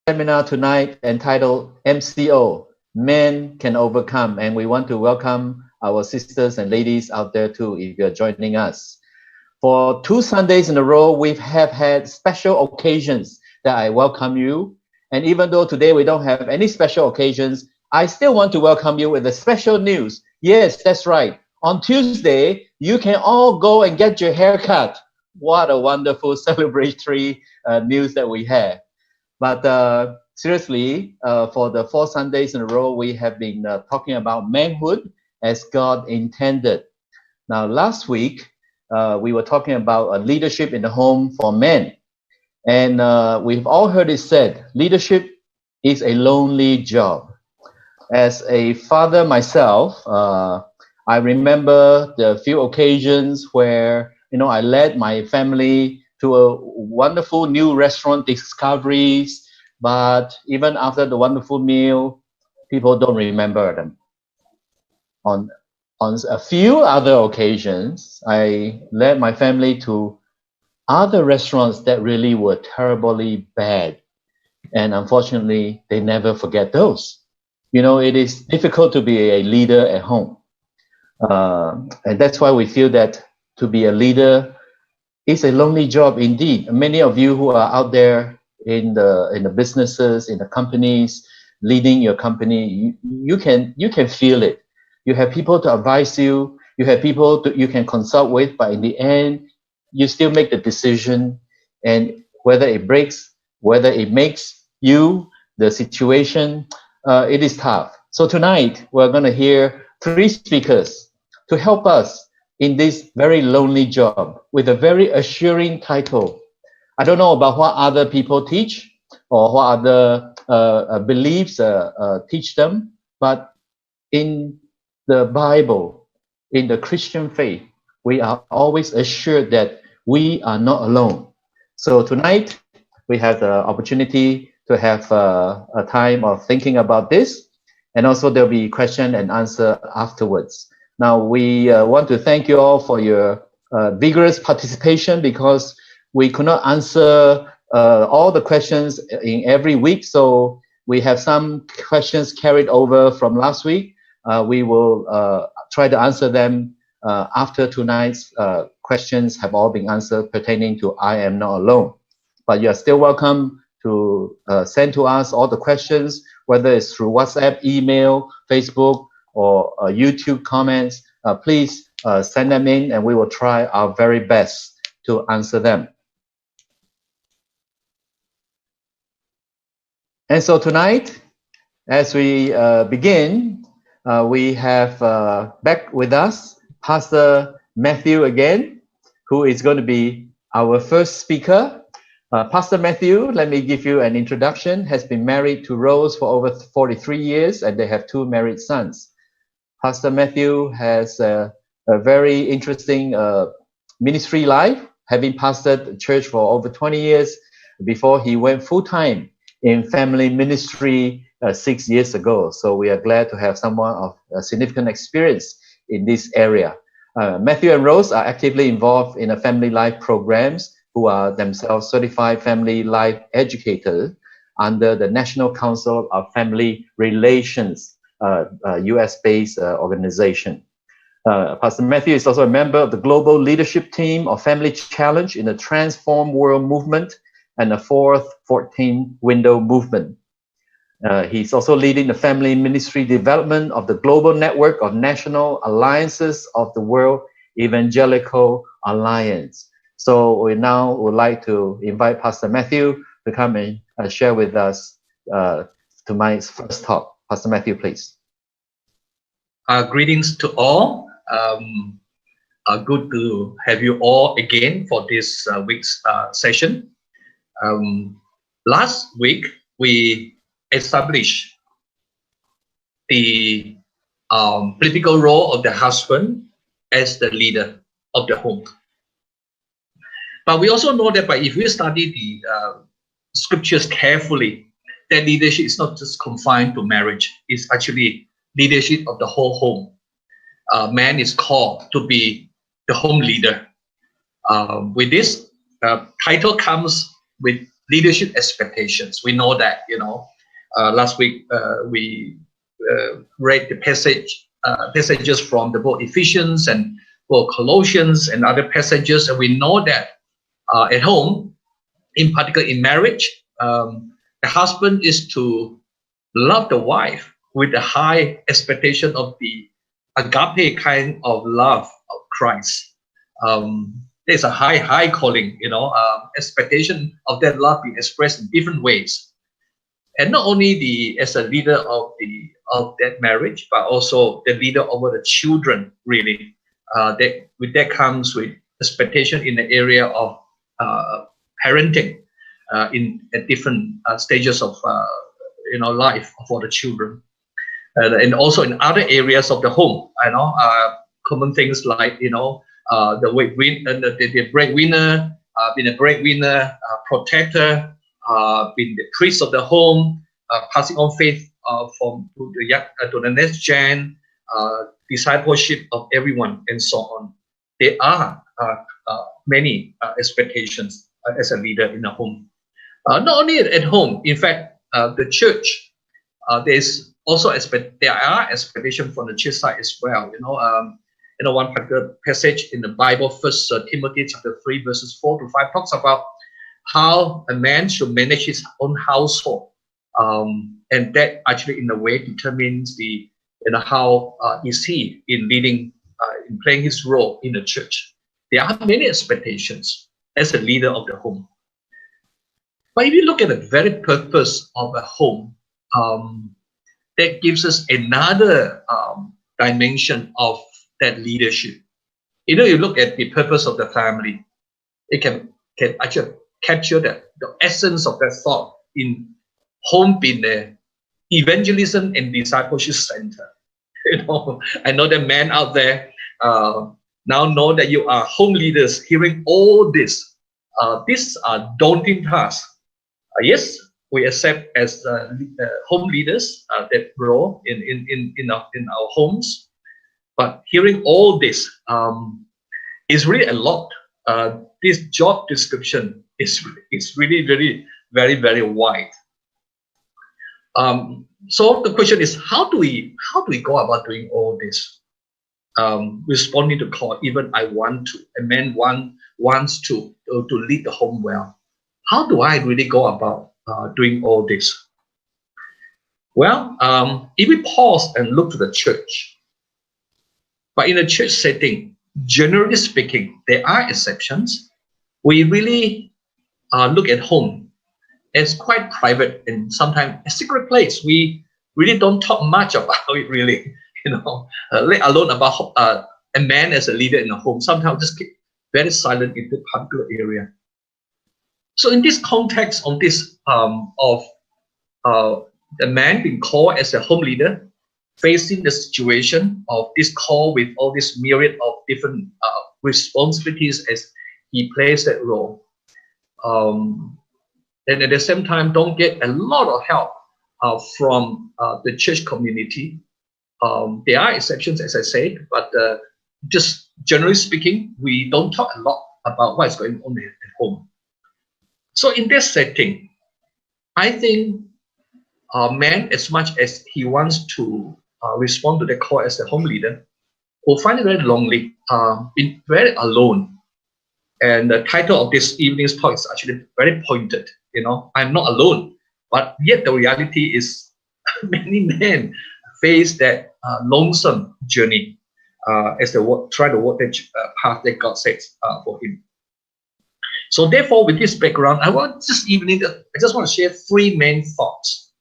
seminar tonight entitled MCO Men Can Overcome, and we want to welcome our sisters and ladies out there too if you're joining us. For 2 Sundays in a row, we have had special occasions that I welcome you. And even though today we don't have any special occasions, I still want to welcome you with a special news. Yes, that's right. On Tuesday, you can all go and get your hair cut. What a wonderful celebratory news that we have. But seriously, for the 4 Sundays in a row, we have been talking about manhood as God intended. Now, last week, we were talking about leadership in the home for men. And we've all heard it said, leadership is a lonely job. As a father myself, I remember the few occasions where, I led my family to a wonderful new restaurant discoveries, but even after the wonderful meal, people don't remember them. On a few other occasions, I led my family to other restaurants that really were terribly bad. And unfortunately, they never forget those. It is difficult to be a leader at home. And that's why we feel that to be a leader is a lonely job indeed. Many of you who are out there in the businesses, in the companies, leading your company, you can feel it. You have people to advise you. You have people you can consult with, but in the end, you still make the decision. And whether it breaks, whether it makes you, the situation, it is tough. So tonight, we're going to hear 3 speakers to help us in this very lonely job with a very assuring title. I don't know about what other people teach or what other beliefs teach them, but in the Bible, in the Christian faith, we are always assured that we are not alone. So tonight, we have the opportunity to have a time of thinking about this, and also there'll be question and answer afterwards. Now, we want to thank you all for your vigorous participation because we could not answer all the questions in every week. So we have some questions carried over from last week. We will try to answer them after tonight's questions have all been answered pertaining to I am not alone. But you are still welcome to send to us all the questions, whether it's through WhatsApp, email, Facebook, or YouTube comments. Please send them in and we will try our very best to answer them. And so tonight, as we begin, we have back with us Pastor Matthew again, who is going to be our first speaker. Pastor Matthew, let me give you an introduction, has been married to Rose for over 43 years and they have 2 married sons. Pastor Matthew has a very interesting ministry life, having pastored the church for over 20 years before he went full-time in family ministry 6 years ago. So we are glad to have someone of significant experience in this area. Matthew and Rose are actively involved in a family life programs who are themselves certified family life educators under the National Council of Family Relations, US-based organization. Pastor Matthew is also a member of the global leadership team of Family Challenge in the Transform World Movement and the 4th 14 Window Movement. He's also leading the family ministry development of the global network of national alliances of the World Evangelical Alliance. So we now would like to invite Pastor Matthew to come and share with us tonight's first talk. Pastor Matthew, please. Greetings to all. Good to have you all again for this week's session. Last week, we established the political role of the husband as the leader of the home. But we also know that if we study the scriptures carefully, that leadership is not just confined to marriage. It's actually leadership of the whole home. Man is called to be the home leader. With this title comes with leadership expectations. We know that, last week we read the passages from the book Ephesians and book Colossians and other passages, and we know that at home, in particular in marriage, the husband is to love the wife with a high expectation of the agape kind of love of Christ. There's a high calling, expectation of that love being expressed in different ways, and not only as a leader of that marriage, but also the leader over the children. Really, that comes with expectation in the area of parenting at different stages of life for the children, and also in other areas of the home. Common things like the breadwinner, being a breadwinner, protector, being the priest of the home, passing on faith to the next gen, discipleship of everyone, and so on. There are many expectations as a leader in the home. Not only at home, in fact, the church, there are expectations from the church side as well. One particular passage in the Bible, First Timothy chapter 3, verses 4 to 5, talks about how a man should manage his own household, and that actually, in a way, determines how is he in leading, in playing his role in the church. There are many expectations as a leader of the home. But if you look at the very purpose of a home, that gives us another dimension of that leadership. You look at the purpose of the family, it can actually capture the essence of that thought in home being the evangelism and discipleship center. I know the men out there now know that you are home leaders, hearing all this. These are daunting tasks. Yes, we accept as home leaders that role in our homes, but hearing all this is really a lot. This job description is really very, very wide. So the question is, how do we go about doing all this? Responding to call, even a man wants to lead the home well. How do I really go about doing all this? Well, if we pause and look to the church, but in a church setting, generally speaking, there are exceptions. We really look at home as quite private and sometimes a secret place. We really don't talk much about it, really, let alone about a man as a leader in a home. Sometimes just keep very silent in the particular area. So in this context of this of the man being called as a home leader, facing the situation of this call with all this myriad of different responsibilities as he plays that role, and at the same time don't get a lot of help from the church community. There are exceptions, as I said, but just generally speaking, we don't talk a lot about what is going on at home. So in this setting, I think man, as much as he wants to respond to the call as a home leader, will find it very lonely, being very alone. And the title of this evening's talk is actually very pointed. I'm not alone, but yet the reality is many men face that lonesome journey as they try to walk the path that God sets for him. So therefore, with this background, I just want to share three main thoughts.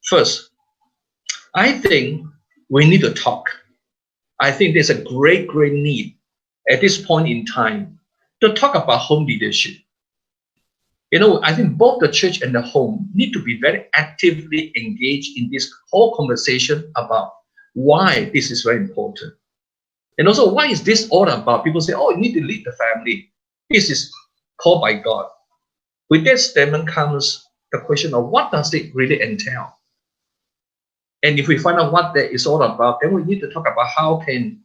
First, I think we need to talk. I think there's a great need at this point in time to talk about home leadership. I think both the church and the home need to be very actively engaged in this whole conversation about why this is very important. And also, why is this all about? People say, oh, you need to lead the family. This is called by God. With that statement comes the question of what does it really entail? And if we find out what that is all about, then we need to talk about how can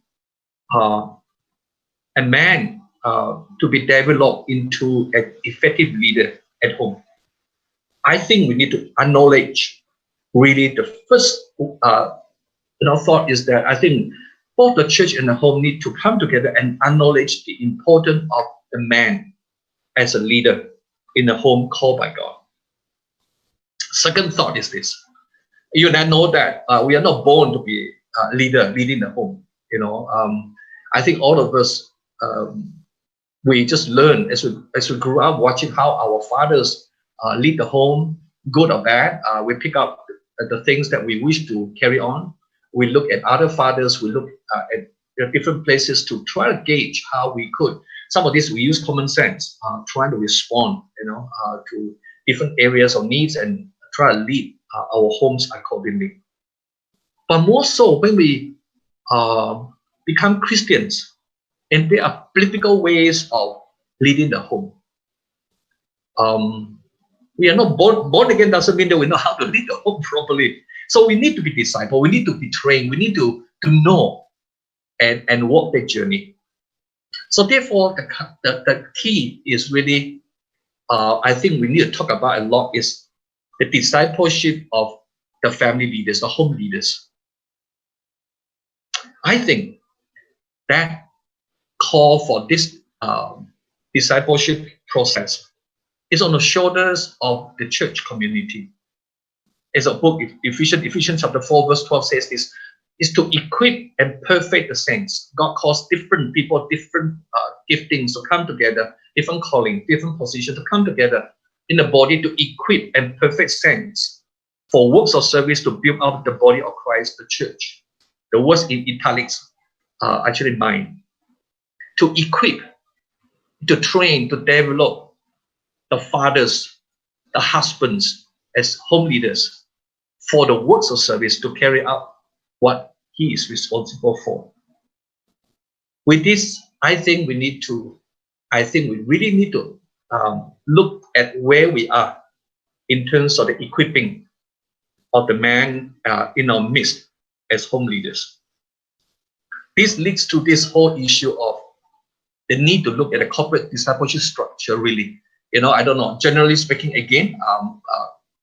a man to be developed into an effective leader at home. I think we need to acknowledge really the first thought is that I think both the church and the home need to come together and acknowledge the importance of the man as a leader in the home called by God. Second thought is this. You now know that we are not born to be a leader leading the home. I think all of us, we just learn as we grew up watching how our fathers lead the home, good or bad. We pick up the things that we wish to carry on. We look at other fathers. We look at different places to try to gauge how we could. Some of this we use common sense, trying to respond, to different areas of needs and try to lead our homes accordingly. But more so when we become Christians, and there are biblical ways of leading the home. We are not born again doesn't mean that we know how to lead the home properly. So we need to be discipled. We need to be trained. We need to know and walk that journey. So therefore, the key is really, I think we need to talk about a lot is the discipleship of the family leaders, the home leaders. I think that call for this discipleship process is on the shoulders of the church community. As a book, Ephesians chapter 4, verse 12 says this, is to equip and perfect the saints. God calls different people, different giftings to come together, different calling, different positions to come together in the body to equip and perfect saints for works of service to build up the body of Christ, the church. The words in italics are actually mine. To equip, to train, to develop the fathers, the husbands as home leaders for the works of service to carry out what he is responsible for. With this, I think we really need to look at where we are in terms of the equipping of the man in our midst as home leaders. This leads to this whole issue of the need to look at a corporate discipleship structure, really. I don't know, generally speaking, again,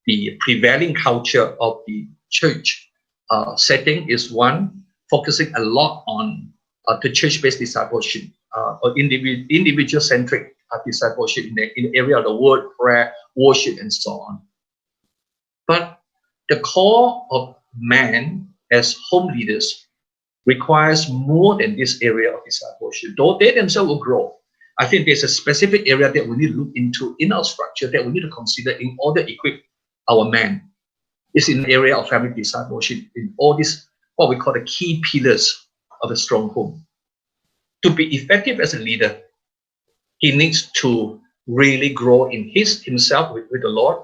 the prevailing culture of the church setting is one focusing a lot on the church-based discipleship or individual-centric discipleship in the area of the word, prayer, worship, and so on. But the call of man as home leaders requires more than this area of discipleship. Though they themselves will grow, I think there's a specific area that we need to look into in our structure that we need to consider in order to equip our man. It's in the area of family discipleship, in all these, what we call the key pillars of a strong home. To be effective as a leader, he needs to really grow in himself with the Lord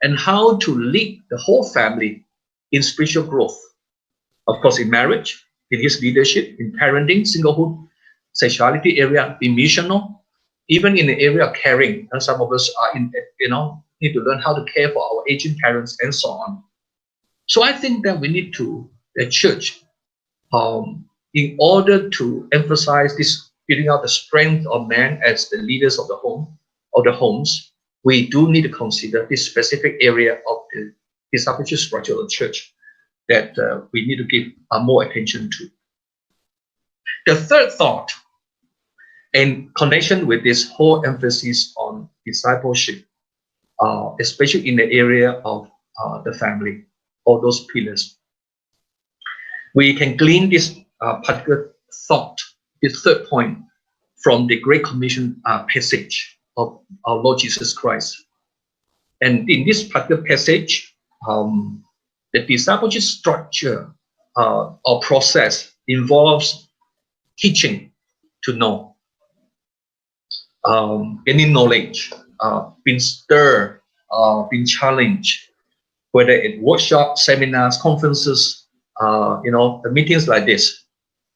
and how to lead the whole family in spiritual growth. Of course, in marriage, in his leadership, in parenting, singlehood, sexuality area, in missional, even in the area of caring. And some of us are need to learn how to care for our aging parents and so on. So I think that we need to, the church, in order to emphasize this, building out the strength of man as the leaders of the home, of the homes, we do need to consider this specific area of the discipleship structure of the church that we need to give more attention to. The third thought, in connection with this whole emphasis on discipleship, especially in the area of the family, all those pillars, we can glean this particular thought, this third point, from the Great Commission passage of our Lord Jesus Christ. And in this particular passage, the discipleship structure or process involves teaching to know, gaining knowledge, being stirred, being challenged, whether in workshops, seminars, conferences, the meetings like this.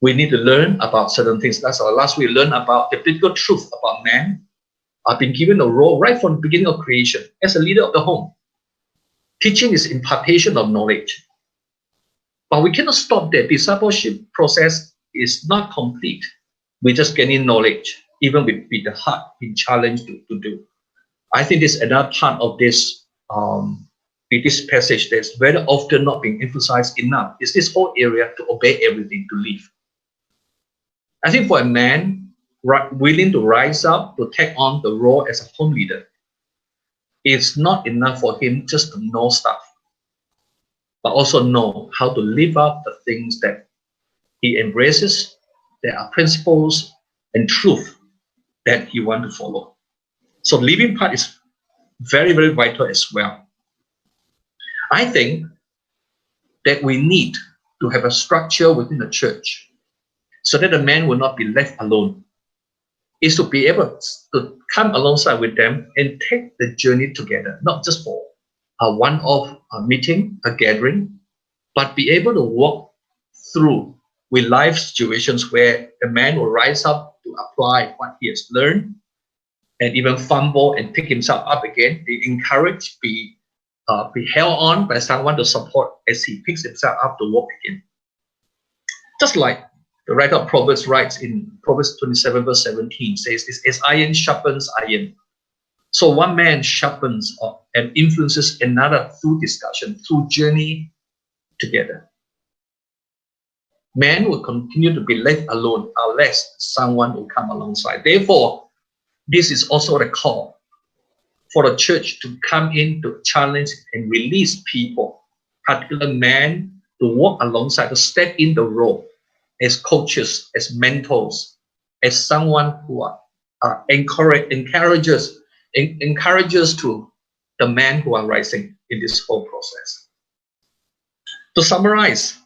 We need to learn about certain things. That's our last week, learn about the biblical truth about man. I've been given a role right from the beginning of creation as a leader of the home. Teaching is impartation of knowledge. But we cannot stop there. Discipleship process is not complete. We're just gaining knowledge, even with the heart being challenged to do. I think this is another part of this with this passage that's very often not being emphasized enough is this whole area to obey everything, to live. I think for a man willing to rise up to take on the role as a home leader, it's not enough for him just to know stuff, but also know how to live up the things that he embraces. There are principles and truth that he wants to follow. So the living part is very, very vital as well. I think that we need to have a structure within the church so that the man will not be left alone, is to be able to come alongside with them and take the journey together, not just for a one-off meeting, a gathering, but be able to walk through with life situations where the man will rise up to apply what he has learned and even fumble and pick himself up again, be encouraged, be held on by someone to support as he picks himself up to walk again. Just like the writer of Proverbs writes in Proverbs 27 verse 17, says, as iron sharpens iron, so one man sharpens and influences another through discussion, through journey together. Man will continue to be left alone unless someone will come alongside. Therefore, this is also the call for the church to come in to challenge and release people, particular men, to walk alongside, to step in the role as coaches, as mentors, as someone who encourages to the men who are rising in this whole process. To summarize,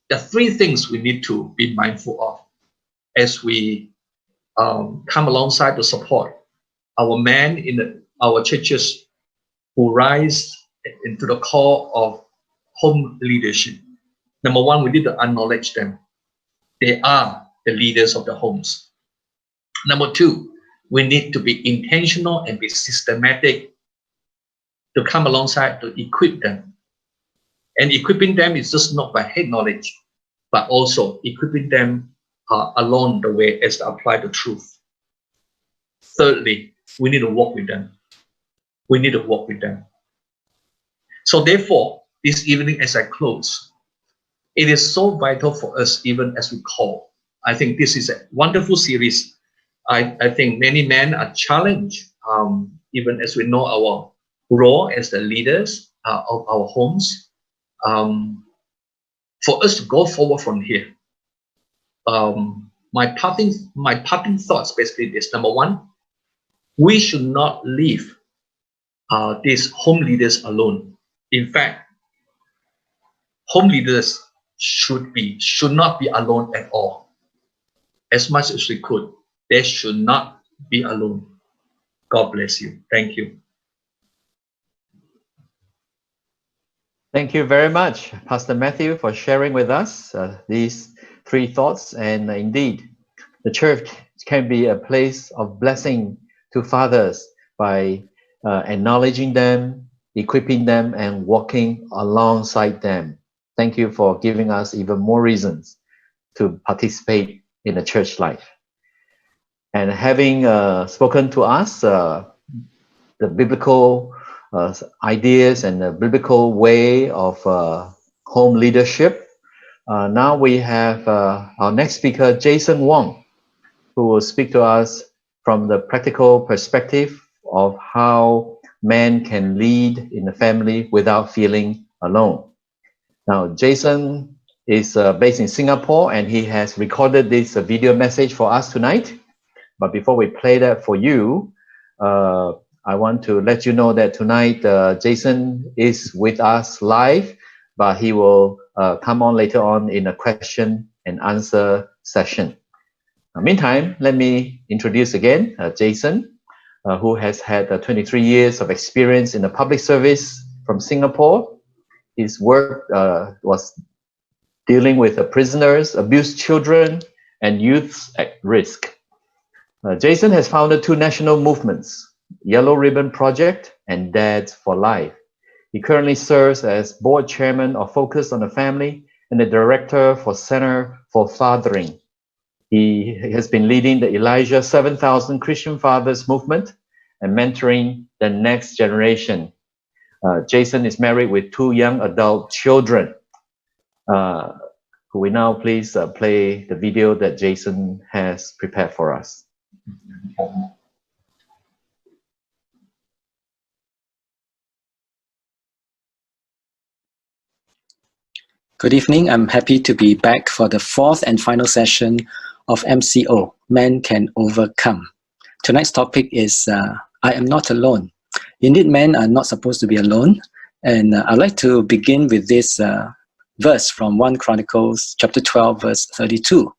there are three things we need to be mindful of as we come alongside to support our men in our churches who rise into the call of home leadership. Number one, we need to acknowledge them. They are the leaders of the homes. Number two, we need to be intentional and be systematic to come alongside to equip them. And equipping them is just not by head knowledge, but also equipping them along the way as they apply the truth. Thirdly, we need to walk with them. We need to walk with them. So therefore, this evening as I close, it is so vital for us even as we call. I think this is a wonderful series. I think many men are challenged, even as we know our role as the leaders of our homes. For us to go forward from here, my parting thoughts basically this. Number one, we should not leave these home leaders alone. In fact, home leaders should not be alone at all. As much as we could, they should not be alone. God bless you. Thank you. Thank you very much, Pastor Matthew, for sharing with us these three thoughts. And indeed, the church can be a place of blessing to fathers by acknowledging them, equipping them, and walking alongside them. Thank you for giving us even more reasons to participate in the church life. And having spoken to us the biblical ideas and the biblical way of home leadership, now we have our next speaker, Jason Wong, who will speak to us from the practical perspective of how men can lead in the family without feeling alone. Now, Jason is based in Singapore, and he has recorded this video message for us tonight. But before we play that for you, I want to let you know that tonight Jason is with us live, but he will come on later on in a question and answer session. Meantime, let me introduce again Jason, who has had 23 years of experience in the public service from Singapore. His work was dealing with prisoners, abused children, and youths at risk. Jason has founded two national movements, Yellow Ribbon Project and Dads for Life. He currently serves as board chairman of Focus on the Family and the director for Center for Fathering. He has been leading the Elijah 7,000 Christian Fathers movement and mentoring the next generation Jason is married with 2 young adult children. Could we now please play the video that Jason has prepared for us? Good evening. I'm happy to be back for the 4th and final session of MCO Men Can Overcome. Tonight's topic is I am not alone. Indeed, men are not supposed to be alone. And I'd like to begin with this verse from 1 Chronicles chapter 12, verse 32.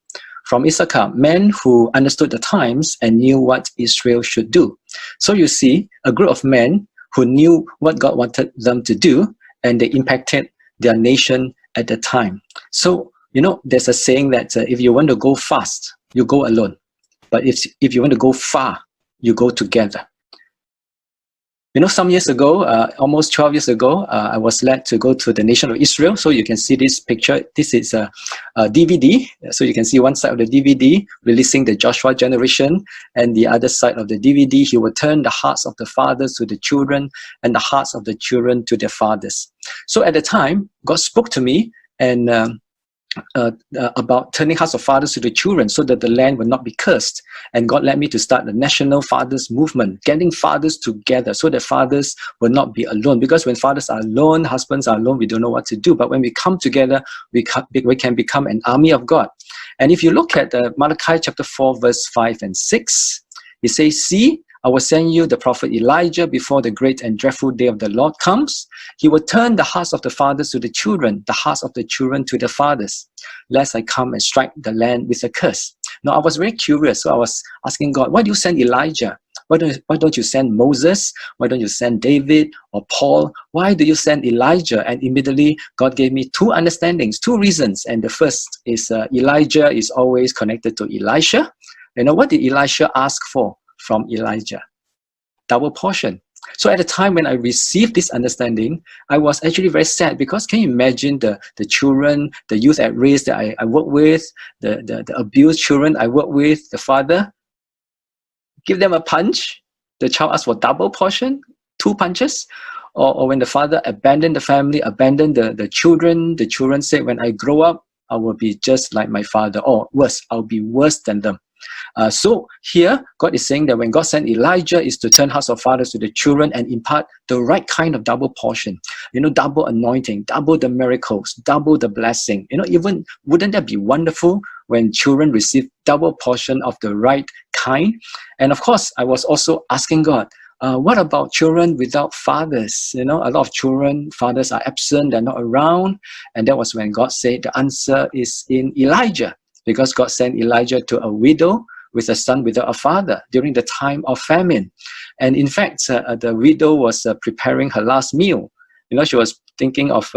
From Issachar, men who understood the times and knew what Israel should do. So you see, a group of men who knew what God wanted them to do, and they impacted their nation at the time. So, you know, there's a saying that if you want to go fast, you go alone. But if you want to go far, you go together. You know, some years ago, almost 12 years ago, I was led to go to the nation of Israel. So you can see this picture. This is a DVD. So you can see one side of the DVD releasing the Joshua generation, and the other side of the DVD, he will turn the hearts of the fathers to the children and the hearts of the children to their fathers. So at the time, God spoke to me and about turning hearts of fathers to the children so that the land will not be cursed. And God led me to start the National Fathers Movement, getting fathers together so that fathers will not be alone. Because when fathers are alone, husbands are alone, we don't know what to do. But when we come together, we can become an army of God. And if you look at Malachi chapter 4, verse 5 and 6, it says, "See, I will send you the prophet Elijah before the great and dreadful day of the Lord comes. He will turn the hearts of the fathers to the children, the hearts of the children to the fathers, lest I come and strike the land with a curse." Now, I was very curious, so I was asking God, why do you send Elijah? Why don't you send Moses? Why don't you send David or Paul? Why do you send Elijah? And immediately, God gave me 2 understandings, 2 reasons. And the first is Elijah is always connected to Elisha. You know, what did Elisha ask for from Elijah? Double portion. So at the time when I received this understanding, I was actually very sad, because can you imagine the children, the youth at risk that I work with, the abused children I work with, the father, give them a punch, the child asks for double portion, 2 punches, or when the father abandoned the family, abandoned the children said, when I grow up, I will be just like my father, or worse, I'll be worse than them. So here, God is saying that when God sent Elijah is to turn hearts of fathers to the children and impart the right kind of double portion. You know, double anointing, double the miracles, double the blessing. You know, even wouldn't that be wonderful when children receive double portion of the right kind? And of course, I was also asking God, what about children without fathers? You know, a lot of children, fathers are absent, they're not around. And that was when God said the answer is in Elijah, because God sent Elijah to a widow with a son without a father during the time of famine. And in fact, the widow was preparing her last meal. You know, she was thinking of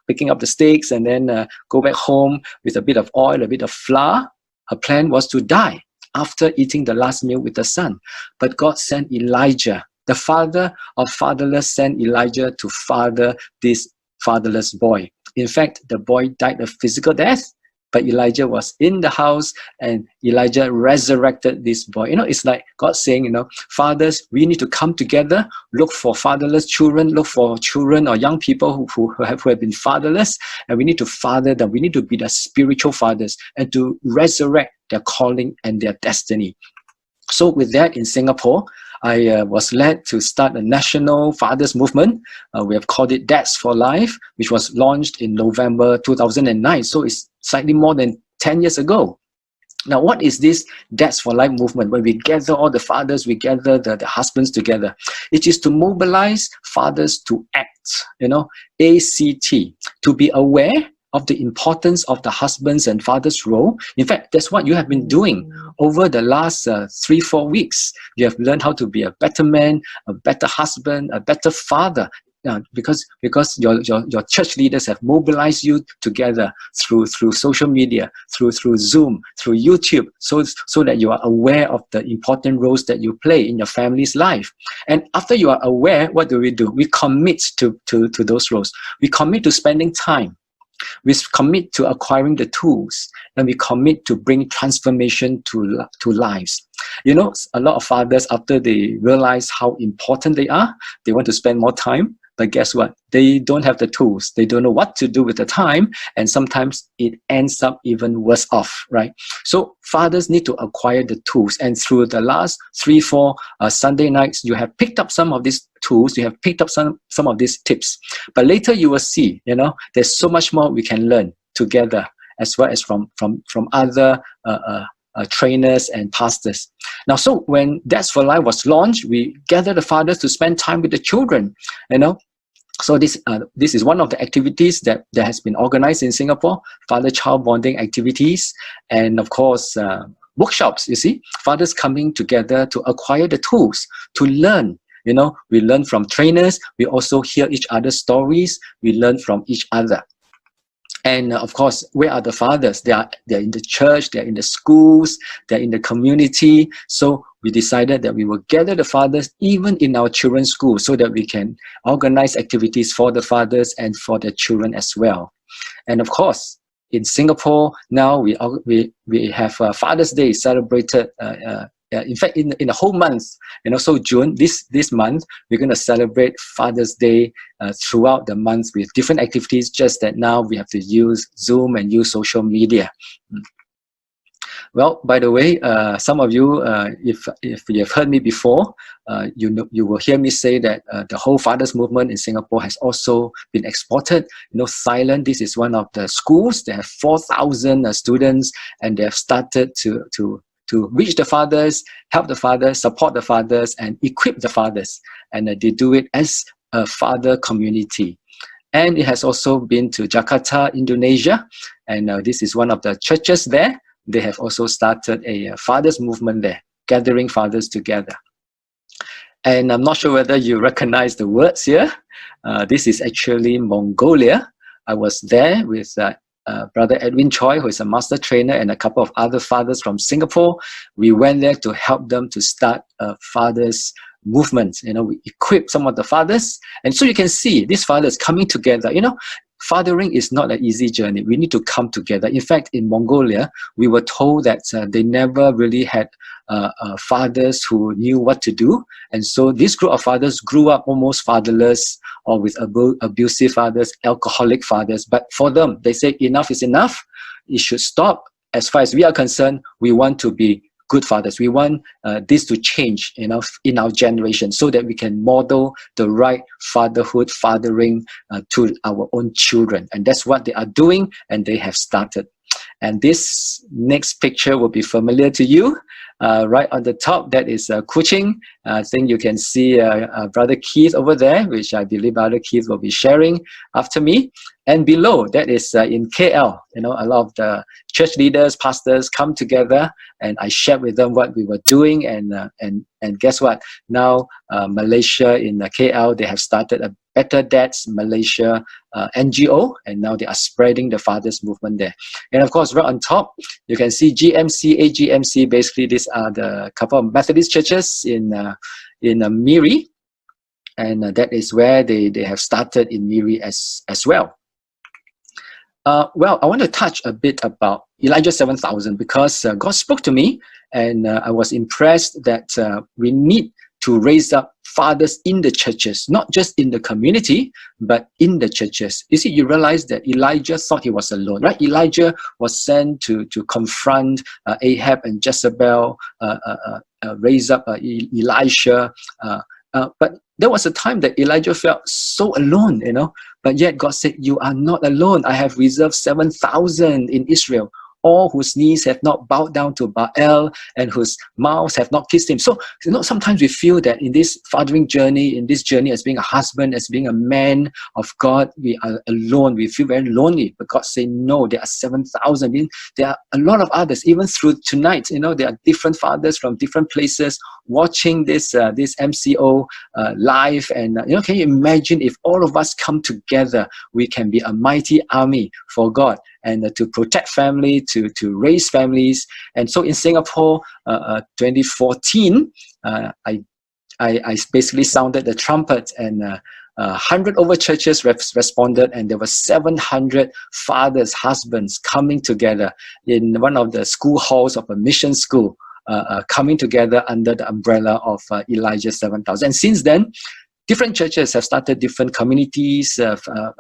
picking up the sticks and then go back home with a bit of oil, a bit of flour. Her plan was to die after eating the last meal with the son. But God sent Elijah. The father of fatherless sent Elijah to father this fatherless boy. In fact, the boy died a physical death, but Elijah was in the house and Elijah resurrected this boy. You know, it's like God saying, you know, fathers, we need to come together, look for fatherless children, look for children or young people who have been fatherless, and we need to father them. We need to be the spiritual fathers and to resurrect their calling and their destiny. So with that, in Singapore, I was led to start a national fathers movement. We have called it Dads for Life, which was launched in November 2009. So it's slightly more than 10 years ago. Now, what is this Dads for Life movement? When we gather all the fathers, we gather the husbands together. It is to mobilize fathers to act, you know, ACT, to be aware of the importance of the husbands and fathers' role. In fact, that's what you have been doing over the last 3-4 weeks. You have learned how to be a better man, a better husband, a better father, because your church leaders have mobilized you together through social media, through Zoom, through YouTube, so that you are aware of the important roles that you play in your family's life. And after you are aware, what do? We commit to those roles. We commit to spending time. We commit to acquiring the tools, and we commit to bring transformation to lives. You know, a lot of fathers, after they realize how important they are, they want to spend more time. But guess what? They don't have the tools. They don't know what to do with the time. And sometimes it ends up even worse off, right? So fathers need to acquire the tools. And through the last 3-4 Sunday nights, you have picked up some of these tools. You have picked up some of these tips. But later you will see, there's so much more we can learn together, as well as from other trainers and pastors. Now, so when Dads for Life was launched, we gathered the fathers to spend time with the children, So this is one of the activities that has been organized in Singapore, father-child bonding activities, and of course, workshops, you see, fathers coming together to acquire the tools, to learn. We learn from trainers, we also hear each other's stories, we learn from each other. And of course, where are the fathers? They're in the church, they're in the schools, they're in the community. So we decided that we will gather the fathers even in our children's school so that we can organize activities for the fathers and for the children as well. And of course, in Singapore now we have Father's Day celebrated. In fact, in the whole month, so June, this month, we're going to celebrate Father's Day throughout the month with different activities, just that now we have to use Zoom and use social media. Well, by the way, some of you, if you have heard me before, you will hear me say that the whole fathers movement in Singapore has also been exported. Thailand, this is one of the schools. They have 4,000 students, and they have started to reach the fathers, help the fathers, support the fathers, and equip the fathers. And they do it as a father community. And it has also been to Jakarta, Indonesia. And this is one of the churches there. They have also started a fathers movement there, gathering fathers together. And I'm not sure whether you recognize the words here. This is actually Mongolia. I was there with Brother Edwin Choi, who is a master trainer, and a couple of other fathers from Singapore. We went there to help them to start a fathers movement. We equipped some of the fathers, and so you can see these fathers coming together. Fathering is not an easy journey. We need to come together. In fact, in Mongolia, we were told that they never really had fathers who knew what to do. And so this group of fathers grew up almost fatherless, or with abusive fathers, alcoholic fathers. But for them, they say enough is enough. It should stop. As far as we are concerned, we want to be good fathers. We want this to change in our generation, so that we can model the right fatherhood, fathering to our own children. And that's what they are doing, and they have started. And this next picture will be familiar to you. Right on the top, that is Kuching. I think you can see Brother Keith over there, which I believe Brother Keith will be sharing after me. And below, that is in KL. A lot of the church leaders, pastors come together, and I shared with them what we were doing. And guess what? Now Malaysia in KL, they have started a Better Dads Malaysia NGO, and now they are spreading the fathers movement there. And of course, right on top, you can see GMC, AGMC. Basically, these are the couple of Methodist churches in Miri, and that is where they have started in Miri as well. Well, I want to touch a bit about Elijah 7000, because God spoke to me, and I was impressed that we need to raise up fathers in the churches, not just in the community, but in the churches. You see, you realize that Elijah thought he was alone, right? Elijah was sent to confront Ahab and Jezebel, raise up Elisha. But there was a time that Elijah felt so alone, but yet God said, you are not alone. I have reserved 7,000 in Israel, all whose knees have not bowed down to Baal and whose mouths have not kissed him. So, sometimes we feel that in this fathering journey, in this journey as being a husband, as being a man of God, we are alone. We feel very lonely. But God said, no, there are 7,000. There are a lot of others. Even through tonight, there are different fathers from different places watching this MCO live. And, can you imagine if all of us come together, we can be a mighty army for God, and to protect family, to raise families. And so in Singapore, 2014, I basically sounded the trumpet, and 100 over churches responded, and there were 700 fathers, husbands coming together in one of the school halls of a mission school, coming together under the umbrella of Elijah 7000. And since then, different churches have started different communities,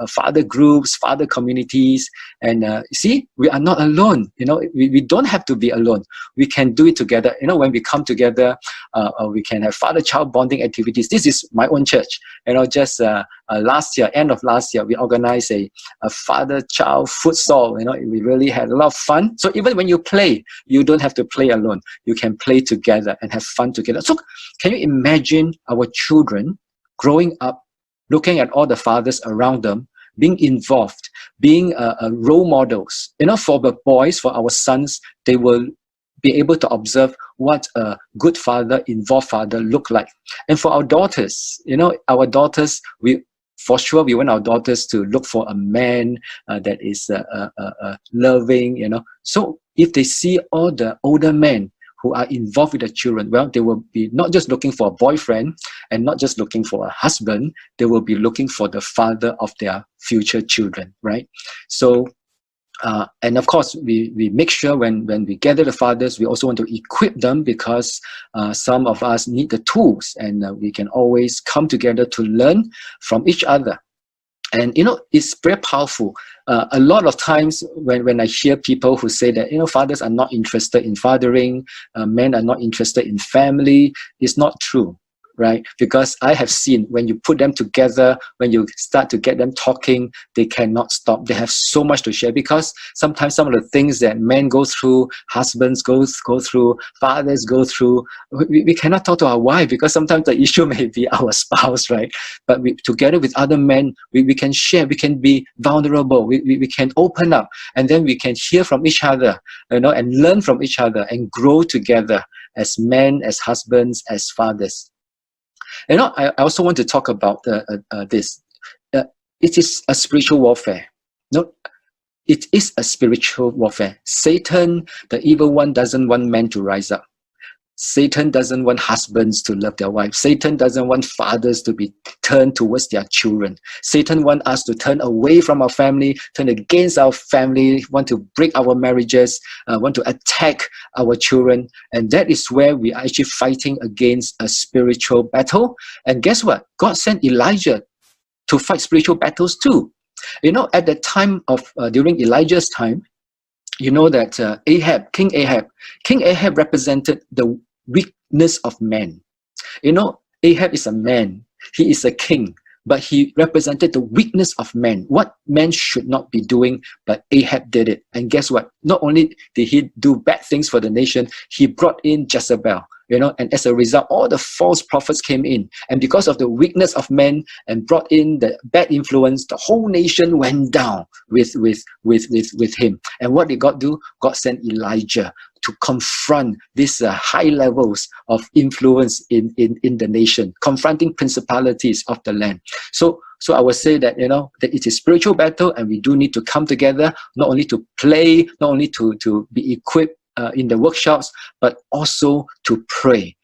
father groups, father communities, and see, we are not alone. We don't have to be alone. We can do it together. When we come together, we can have father-child bonding activities. This is my own church. Just last year, end of last year, we organized a father-child futsal. We really had a lot of fun. So even when you play, you don't have to play alone. You can play together and have fun together. So can you imagine our children growing up, looking at all the fathers around them, being involved, being role models? For the boys, for our sons, they will be able to observe what a good father, involved father look like. And for our daughters, our daughters, for sure, we want our daughters to look for a man that is loving, So if they see all the older men who are involved with the children, well, they will be not just looking for a boyfriend and not just looking for a husband, they will be looking for the father of their future children, right? So, and of course, we make sure when we gather the fathers, we also want to equip them, because some of us need the tools, and we can always come together to learn from each other. And, it's very powerful. A lot of times when I hear people who say that, fathers are not interested in fathering, men are not interested in family, it's not true, right? Because I have seen when you put them together, when you start to get them talking, they cannot stop. They have so much to share, because sometimes some of the things that men go through, husbands go through, fathers go through, we cannot talk to our wife, because sometimes the issue may be our spouse, right? But together with other men, we can share, we can be vulnerable, we can open up, and then we can hear from each other, and learn from each other and grow together as men, as husbands, as fathers. I also want to talk about this. It is a spiritual warfare. It is a spiritual warfare. Satan, the evil one, doesn't want men to rise up. Satan doesn't want husbands to love their wives. Satan doesn't want fathers to be turned towards their children. Satan wants us to turn away from our family, turn against our family, want to break our marriages, want to attack our children. And that is where we are actually fighting against a spiritual battle. And guess what? God sent Elijah to fight spiritual battles too. At the time of, during Elijah's time, that King Ahab represented the weakness of men. Ahab is a man, he is a king, but he represented the weakness of men, what men should not be doing, but Ahab did it. And guess what? Not only did he do bad things for the nation, he brought in Jezebel. And as a result, all the false prophets came in. And because of the weakness of men and brought in the bad influence, the whole nation went down with him. And what did God do? God sent Elijah to confront these high levels of influence in the nation, confronting principalities of the land. So I would say that, that it is spiritual battle, and we do need to come together, not only to play, not only to be equipped in the workshops, but also to pray.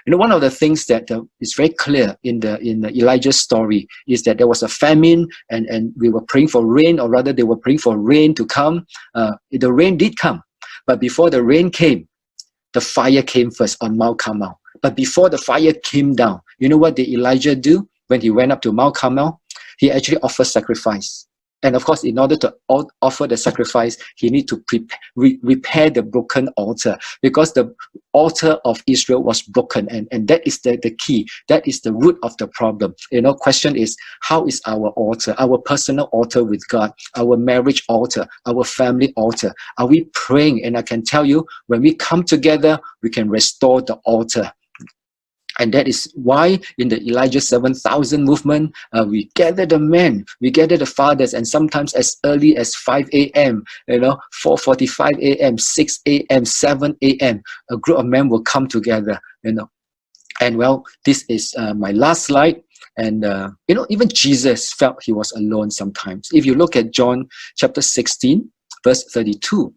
One of the things that is very clear in the Elijah's story is that there was a famine, and we were praying for rain, or rather they were praying for rain to come. The rain did come, but before the rain came, the fire came first on Mount Carmel. But before the fire came down, what did Elijah do when he went up to Mount Carmel? He actually offered sacrifice. And of course, in order to offer the sacrifice, he need to repair the broken altar, because the altar of Israel was broken, and that is the key. That is the root of the problem. Question is, how is our altar, our personal altar with God, our marriage altar, our family altar? Are we praying? And I can tell you, when we come together, we can restore the altar. And that is why in the Elijah 7,000 movement, we gather the men, we gather the fathers, and sometimes as early as 5 a.m., 4:45 a.m., 6 a.m., 7 a.m., a group of men will come together, And well, this is my last slide. And, even Jesus felt he was alone sometimes. If you look at John chapter 16, verse 32,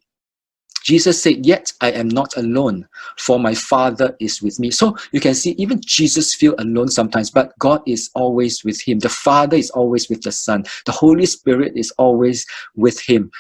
Jesus said, "Yet I am not alone, for my Father is with me." So you can see even Jesus feel alone sometimes, but God is always with him. The Father is always with the Son. The Holy Spirit is always with him.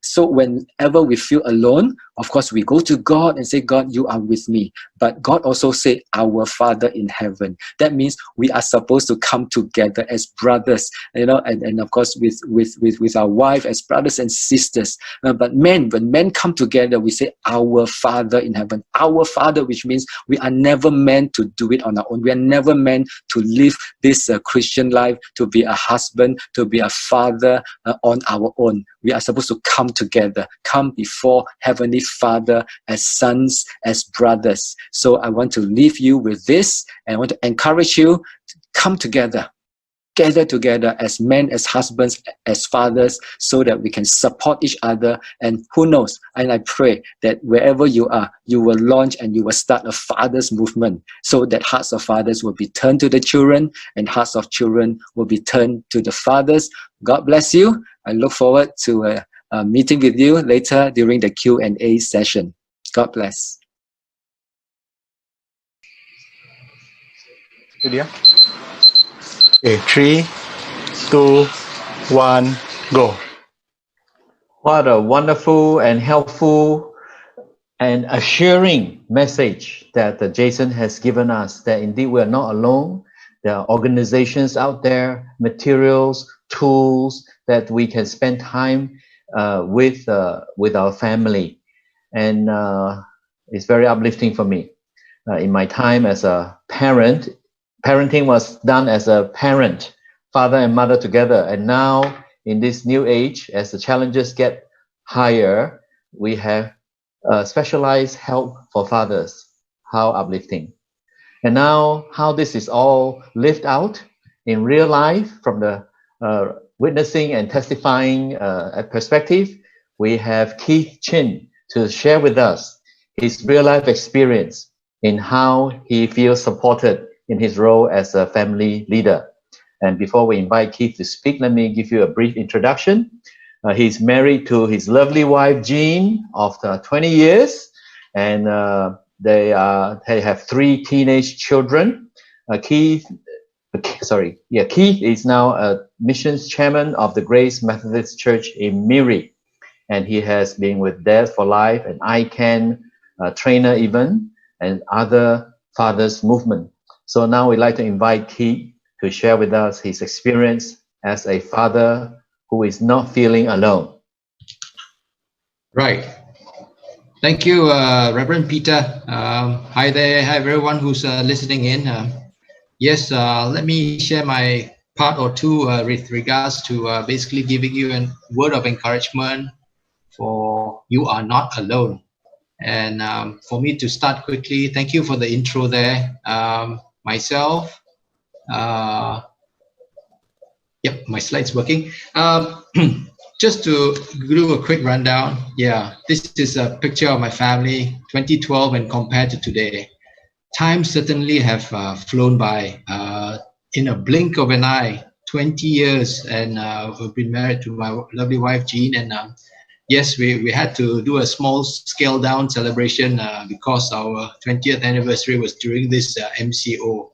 So whenever we feel alone, of course, we go to God and say, God, you are with me. But God also said, our Father in heaven. That means we are supposed to come together as brothers, and of course with our wife as brothers and sisters. But when men come together, we say, our Father in heaven. Our Father, which means we are never meant to do it on our own. We are never meant to live this Christian life, to be a husband, to be a father on our own. We are supposed to come together, come before Heavenly Father as sons, as brothers. So I want to leave you with this, and I want to encourage you to come together, gather together as men, as husbands, as fathers, so that we can support each other. And who knows, and I pray that wherever you are, you will launch and you will start a fathers movement, so that hearts of fathers will be turned to the children and hearts of children will be turned to the fathers. God bless you. I look forward to meeting with you later during the Q&A session. God bless. Lydia. Okay, 3, 2, 1, go. What a wonderful and helpful and assuring message that Jason has given us, that indeed we are not alone. There are organizations out there, materials, tools that we can spend time with our family. And it's very uplifting for me. In my time as a parent, parenting was done as a parent, father and mother together. And now in this new age, as the challenges get higher, we have specialized help for fathers. How uplifting. And now how this is all lived out in real life from the witnessing and testifying perspective, we have Keith Chin to share with us his real life experience in how he feels supported in his role as a family leader. And before we invite Keith to speak, let me give you a brief introduction. He's married to his lovely wife, Jean, of 20 years, and they have 3 teenage children. Keith is now a missions chairman of the Grace Methodist Church in Miri, and he has been with Dad for Life and ICANN trainer even, and other fathers movement. So now we'd like to invite Keith to share with us his experience as a father who is not feeling alone. Right. Thank you, Reverend Peter. Hi there. Hi, everyone who's listening in. Yes, let me share my part or two with regards to basically giving you a word of encouragement for you are not alone. And for me to start quickly, thank you for the intro there. Myself, yep, my slide's working. Just to do a quick rundown, yeah, this is a picture of my family, 2012, and compared to today. Time certainly have flown by in a blink of an eye, 20 years, and we've been married to my lovely wife, Jean, and yes, we had to do a small scale down celebration because our 20th anniversary was during this MCO.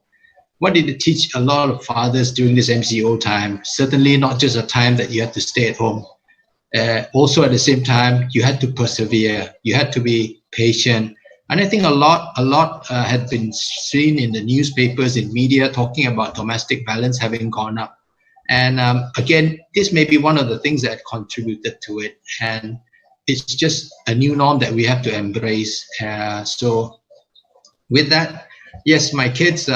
What did it teach a lot of fathers during this MCO time? Certainly not just a time that you had to stay at home. Also at the same time, you had to persevere. You had to be patient. And I think a lot had been seen in the newspapers, in media, talking about domestic violence having gone up. And again, this may be one of the things that contributed to it. And it's just a new norm that we have to embrace. So with that, yes, my kids,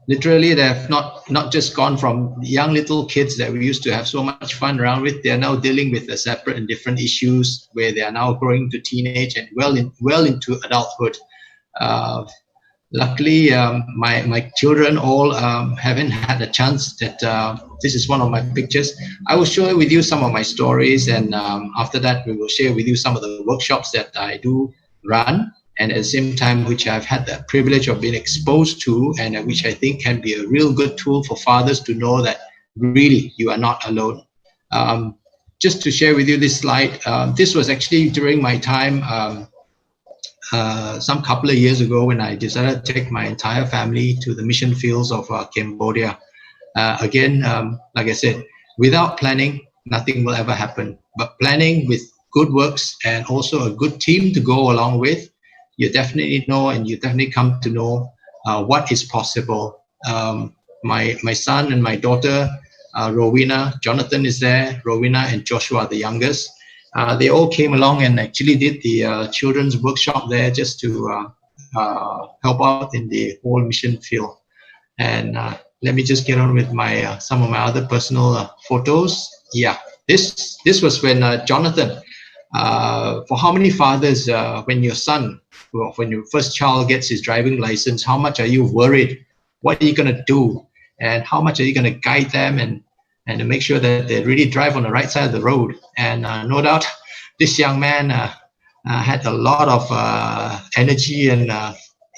literally, they have not just gone from young little kids that we used to have so much fun around with. They are now dealing with separate and different issues where they are now growing to teenage and well into adulthood. Luckily, my children all haven't had a chance that this is one of my pictures. I will share with you some of my stories, and after that, we will share with you some of the workshops that I do run, and at the same time, which I've had the privilege of being exposed to, and which I think can be a real good tool for fathers to know that really you are not alone. Just to share with you this slide, this was actually during my time some couple of years ago when I decided to take my entire family to the mission fields of Cambodia. Again, like I said, without planning, nothing will ever happen. But planning with good works and also a good team to go along with, you definitely know and you definitely come to know what is possible. My son and my daughter, Rowena, Jonathan is there, Rowena and Joshua, the youngest. They all came along and actually did the children's workshop there just to help out in the whole mission field. And let me just get on with my some of my other personal photos. Yeah, this was when Jonathan. For how many fathers, when your son, when your first child gets his driving license, how much are you worried? What are you gonna do? And how much are you gonna guide them and to make sure that they really drive on the right side of the road? And no doubt, this young man had a lot of energy and.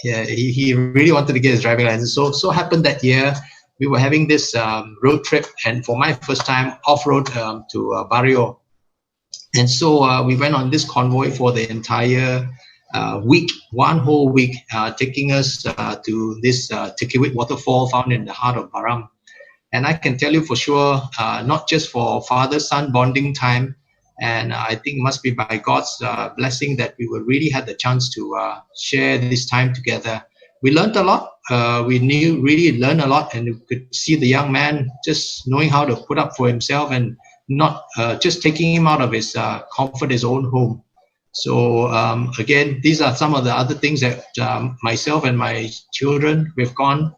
Yeah, he really wanted to get his driving license. So happened that year we were having this road trip, and for my first time off-road to Barrio. And so we went on this convoy for the entire week, one whole week, taking us to this Tikiwit waterfall found in the heart of Baram. And I can tell you for sure, not just for father-son bonding time, and I think it must be by God's blessing that we will really had the chance to share this time together. We learned a lot. We really learned a lot, and you could see the young man just knowing how to put up for himself and not just taking him out of his comfort, his own home. So again, these are some of the other things that myself and my children, we've gone.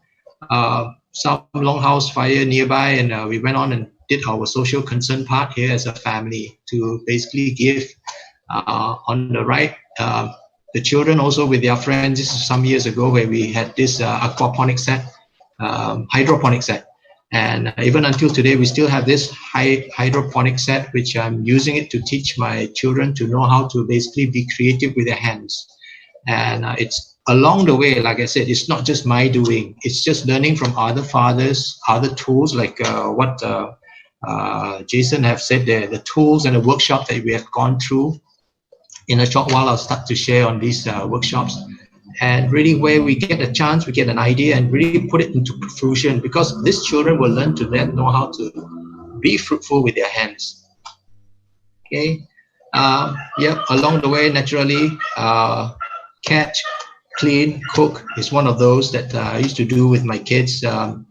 Some longhouse fire nearby, and we went on and did our social concern part here as a family to basically give on the right. The children also with their friends. This is some years ago where we had this aquaponic set, hydroponic set. And even until today, we still have this hydroponic set, which I'm using it to teach my children to know how to basically be creative with their hands. And it's along the way, like I said, it's not just my doing. It's just learning from other fathers, other tools like what Jason have said there, the tools and the workshop that we have gone through. In a short while, I'll start to share on these workshops. And really where we get a chance, we get an idea and really put it into fruition, because these children will learn to then know how to be fruitful with their hands. Okay. Along the way, naturally, catch, clean, cook is one of those that I used to do with my kids.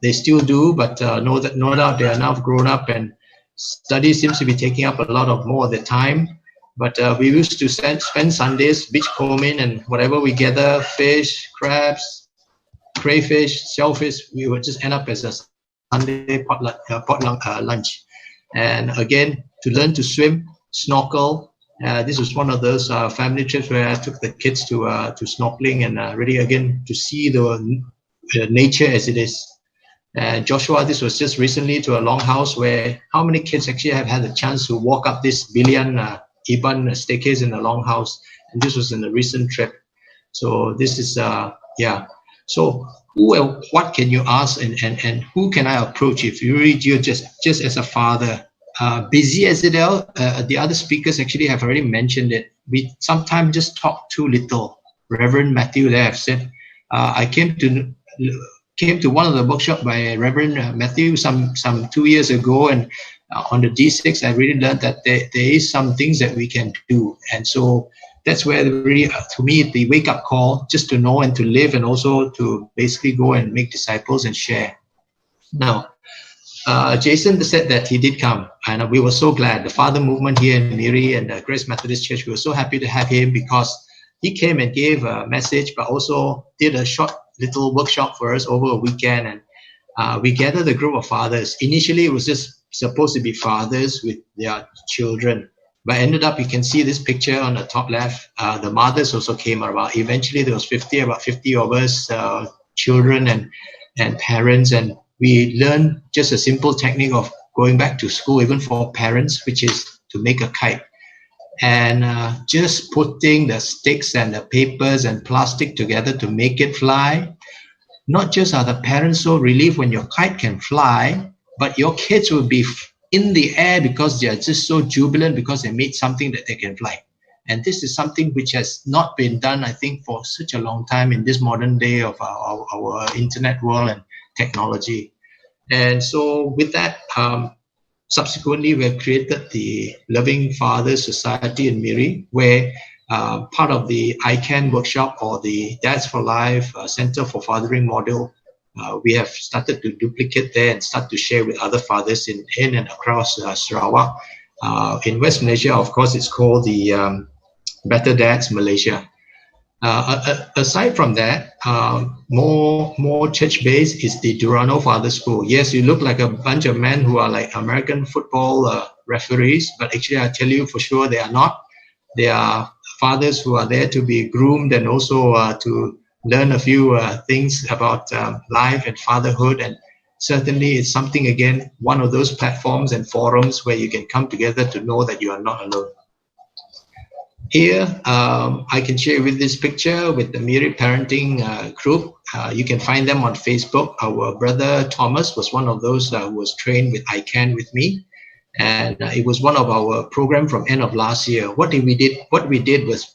They still do, but no doubt they are now grown up, and study seems to be taking up a lot of more of their time. But we used to spend Sundays beachcombing, and whatever we gather, fish, crabs, crayfish, shellfish, we would just end up as a Sunday potluck lunch. And again, to learn to swim, snorkel. This was one of those family trips where I took the kids to snorkeling and really, again, to see the nature as it is. Joshua, this was just recently to a longhouse where how many kids actually have had the chance to walk up this billion Iban staircase in the longhouse, and this was in a recent trip. So this is So what can you ask and who can I approach if you're just as a father? Busy as it is, the other speakers actually have already mentioned it. We sometimes just talk too little. Reverend Matthew there have said, I came to one of the workshops by Reverend Matthew some 2 years ago, and on the D6, I really learned that there is some things that we can do. And so that's where really, to me, the wake-up call, just to know and to live, and also to basically go and make disciples and share. Now, Jason said that he did come, and we were so glad. The Father Movement here in Miri and the Grace Methodist Church, we were so happy to have him, because he came and gave a message, but also did a short little workshop for us over a weekend. And we gathered a group of fathers. Initially, it was just supposed to be fathers with their children, but ended up, you can see this picture on the top left. The mothers also came around. Eventually, there was about 50 of us, children and parents, and we learned just a simple technique of going back to school, even for parents, which is to make a kite. And just putting the sticks and the papers and plastic together to make it fly. Not just are the parents so relieved when your kite can fly, but your kids will be in the air because they are just so jubilant because they made something that they can fly. And this is something which has not been done, I think, for such a long time in this modern day of our internet world and technology. And so with that, Subsequently, we have created the Loving Fathers Society in Miri, where part of the ICANN workshop or the Dads for Life Center for Fathering model, we have started to duplicate there and start to share with other fathers in and across Sarawak. In West Malaysia, of course, it's called the Better Dads Malaysia. Aside from that, more church-based is the Durano Father School. Yes, you look like a bunch of men who are like American football referees, but actually I tell you for sure they are not. They are fathers who are there to be groomed and also to learn a few things about life and fatherhood. And certainly it's something, again, one of those platforms and forums where you can come together to know that you are not alone. Here, I can share with this picture with the Miri parenting group. You can find them on Facebook. Our brother Thomas was one of those who was trained with ICANN with me. And it was one of our program from end of last year. What we did was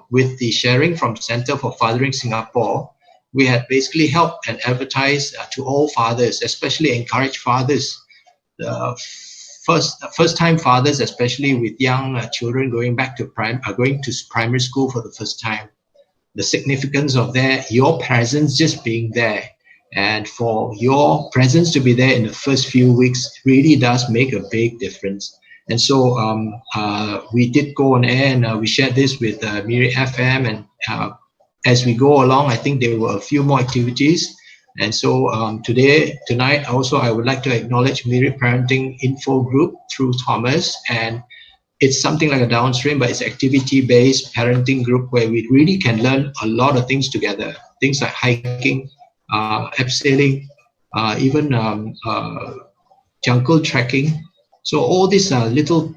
with the sharing from Center for Fathering Singapore, we had basically helped and advertised to all fathers, especially encourage fathers, first-time fathers, especially with young children going to primary school for the first time. The significance of your presence just being there, and for your presence to be there in the first few weeks really does make a big difference. And so we did go on air and we shared this with Miri FM, and as we go along, I think there were a few more activities. And so tonight also, I would like to acknowledge Miri Parenting Info Group through Thomas. And it's something like a downstream, but it's activity-based parenting group where we really can learn a lot of things together. Things like hiking, abseiling, even jungle trekking. So all these are little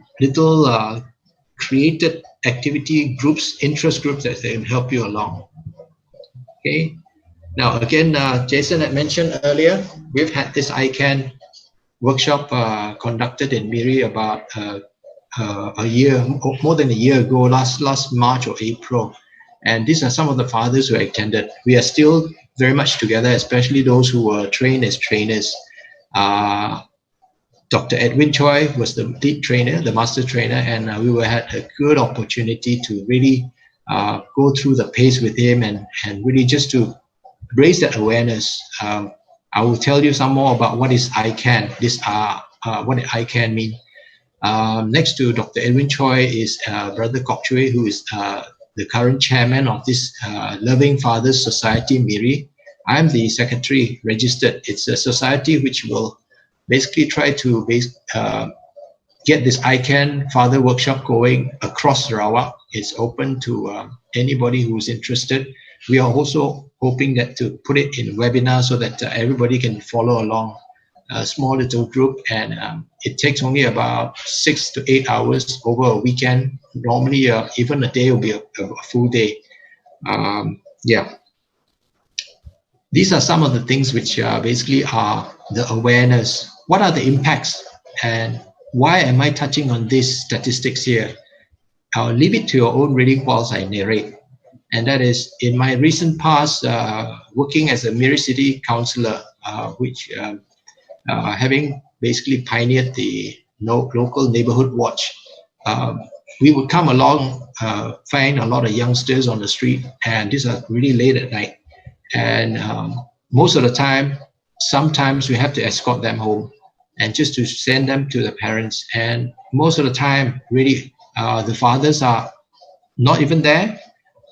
created activity groups, interest groups that can help you along. Okay. Now, again, Jason had mentioned earlier, we've had this ICANN workshop conducted in Miri about a year, more than a year ago, last March or April. And these are some of the fathers who attended. We are still very much together, especially those who were trained as trainers. Dr. Edwin Choi was the lead trainer, the master trainer, and we had a good opportunity to really go through the pace with him and really just to raise that awareness. I will tell you some more about what is ICANN, what ICANN mean. Next to Dr. Edwin Choi is Brother Kok Choi, who is the current chairman of this Loving Fathers Society, Miri. I'm the secretary registered. It's a society which will basically try to get this ICANN Father Workshop going across Sarawak. It's open to anybody who's interested. We are also hoping that to put it in webinar so that everybody can follow along. A small little group, and it takes only about 6 to 8 hours over a weekend. Normally, even a day will be a full day. Yeah. These are some of the things which basically are the awareness. What are the impacts, and why am I touching on these statistics here? I'll leave it to your own reading whilst I narrate. And that is, in my recent past, working as a Miri City councillor, which having basically pioneered the local neighborhood watch, we would come along, find a lot of youngsters on the street, and these are really late at night. And most of the time, sometimes we have to escort them home and just to send them to the parents. And most of the time, really, the fathers are not even there,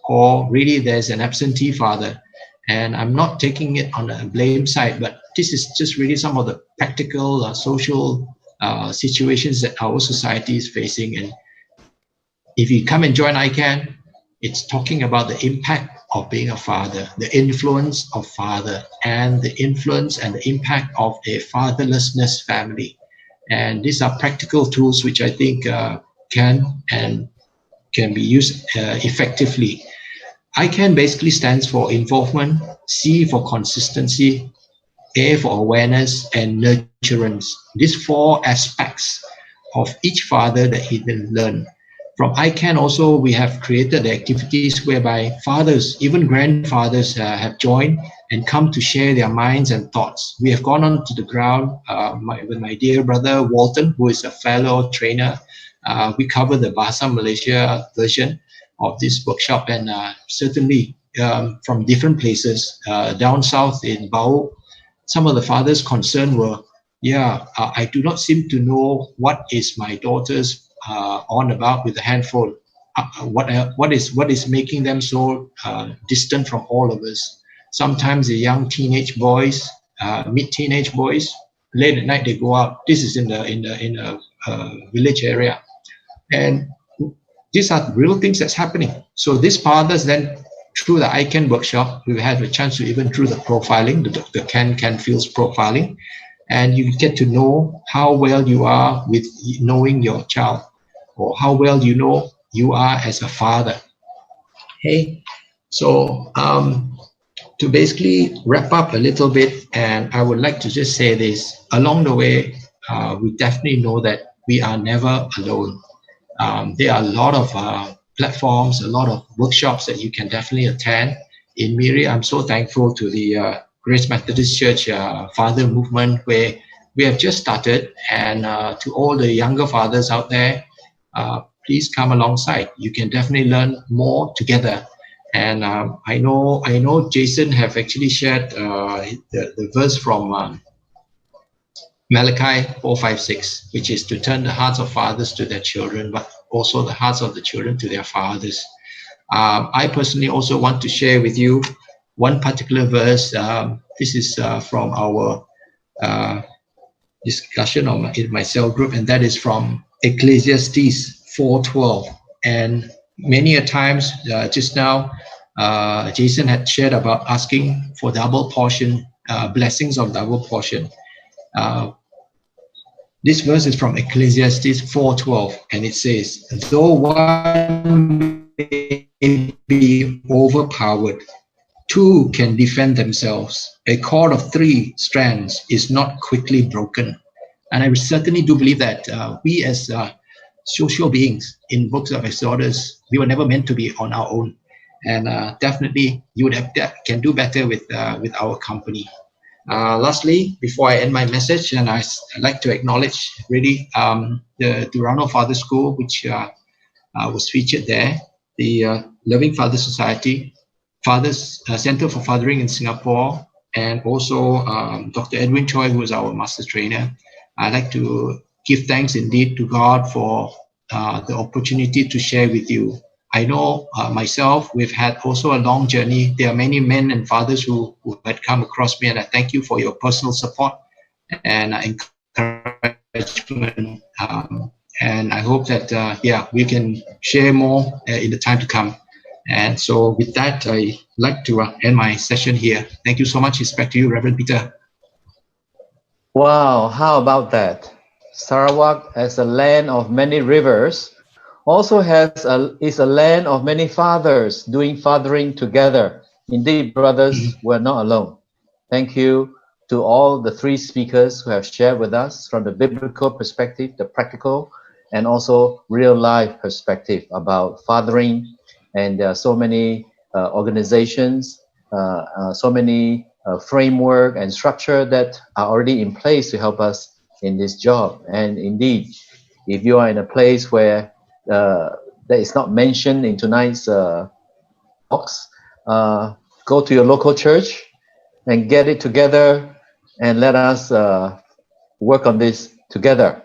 or really there's an absentee father. And I'm not taking it on a blame side, but this is just really some of the practical social situations that our society is facing. And if you come and join ICANN, it's talking about the impact of being a father, the influence of father, and the influence and the impact of a fatherlessness family. And these are practical tools which I think can be used effectively. ICANN basically stands for involvement, C for consistency, A for awareness, and nurturance. These 4 aspects of each father that he can learn. From ICANN also, we have created the activities whereby fathers, even grandfathers have joined and come to share their minds and thoughts. We have gone on to the ground with my dear brother Walton, who is a fellow trainer. We cover the Bahasa Malaysia version of this workshop, and certainly from different places down south in Bau, some of the fathers concerned were, I do not seem to know what is my daughter's on about with the handphone. What is making them so distant from all of us? Sometimes the young teenage boys, mid-teenage boys, late at night they go out. This is in the village area, and these are real things that's happening. So these fathers then, through the ICANN workshop, we had a chance to even through the profiling, the Can Feels profiling, and you get to know how well you are with knowing your child, or how well you know you are as a father. Okay, so to basically wrap up a little bit, and I would like to just say this, along the way, we definitely know that we are never alone. There are a lot of platforms, a lot of workshops that you can definitely attend. In Miri, I'm so thankful to the Grace Methodist Church Father Movement, where we have just started, and to all the younger fathers out there, please come alongside. You can definitely learn more together. And I know Jason have actually shared the verse from Malachi 4:5-6, which is to turn the hearts of fathers to their children, but also the hearts of the children to their fathers. I personally also want to share with you one particular verse. This is from our discussion in my cell group, and that is from Ecclesiastes 4:12. And many a times, just now, Jason had shared about asking for double portion, blessings of double portion. This verse is from Ecclesiastes 4:12, and it says, though one may be overpowered, two can defend themselves. A cord of 3 strands is not quickly broken. And I certainly do believe that we as social beings in books of Exodus, we were never meant to be on our own. And definitely you would can do better with our company. Lastly, before I end my message, and I'd like to acknowledge really the Durano Father School, which was featured there, the Loving Father Society, Fathers Center for Fathering in Singapore, and also Dr. Edwin Choi, who is our master trainer. I'd like to give thanks indeed to God for the opportunity to share with you. I know myself, we've had also a long journey. There are many men and fathers who had come across me, and I thank you for your personal support and encouragement. And I hope that, we can share more in the time to come. And so with that, I'd like to end my session here. Thank you so much. It's back to you, Reverend Peter. Wow, how about that? Sarawak, as a land of many rivers, also is a land of many fathers doing fathering together. Indeed, brothers, we're not alone. Thank you to all the 3 speakers who have shared with us from the biblical perspective, the practical, and also real life perspective about fathering. And there are so many organizations, so many framework and structure that are already in place to help us in this job. And indeed, if you are in a place where that is not mentioned in tonight's talks, go to your local church and get it together and let us work on this together.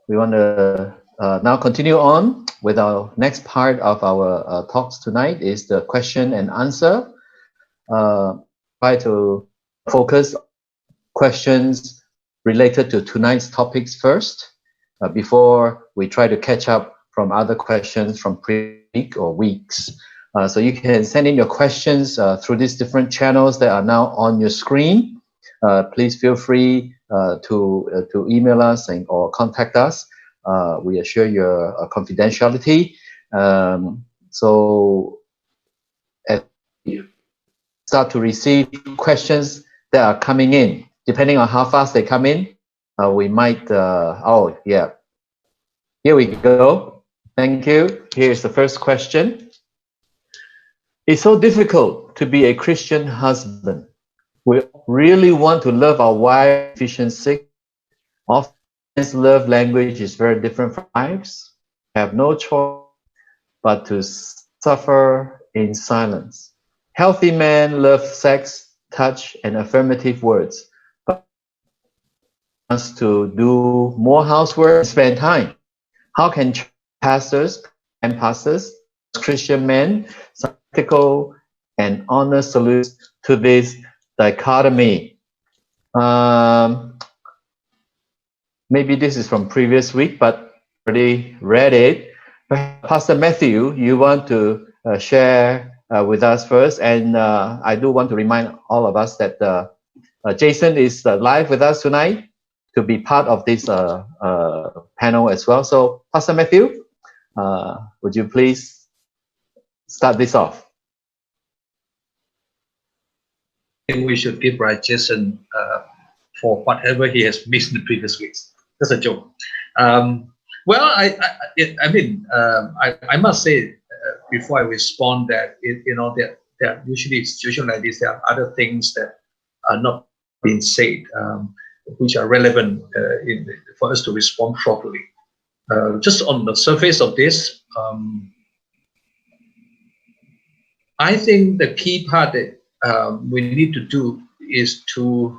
We want to now continue on with our next part of our talks tonight is the question and answer. Try to focus on questions related to tonight's topics first, before we try to catch up from other questions from pre-week or weeks. So you can send in your questions through these different channels that are now on your screen. Please feel free to email us or contact us. We assure your confidentiality. So as we start to receive questions that are coming in, depending on how fast they come in, we might, here we go. Thank you. Here's the first question. It's so difficult to be a Christian husband. We really want to love our wife, Ephesians 6. Often love language is very different from wives. Have no choice but to suffer in silence. Healthy men love sex, touch, and affirmative words, but wants to do more housework and spend time. How can pastors and pastors, Christian men, practical and honest solutions to this dichotomy? Maybe this is from previous week, but already read it. Pastor Matthew, you want to share with us first, and I do want to remind all of us that Jason is live with us tonight to be part of this panel as well. So, Pastor Matthew, would you please start this off? I think we should give Jason for whatever he has missed in the previous weeks. That's a joke. Well, I must say before I respond that that usually in situations like this there are other things that are not being said, which are relevant for us to respond properly. Just on the surface of this, I think the key part that we need to do is to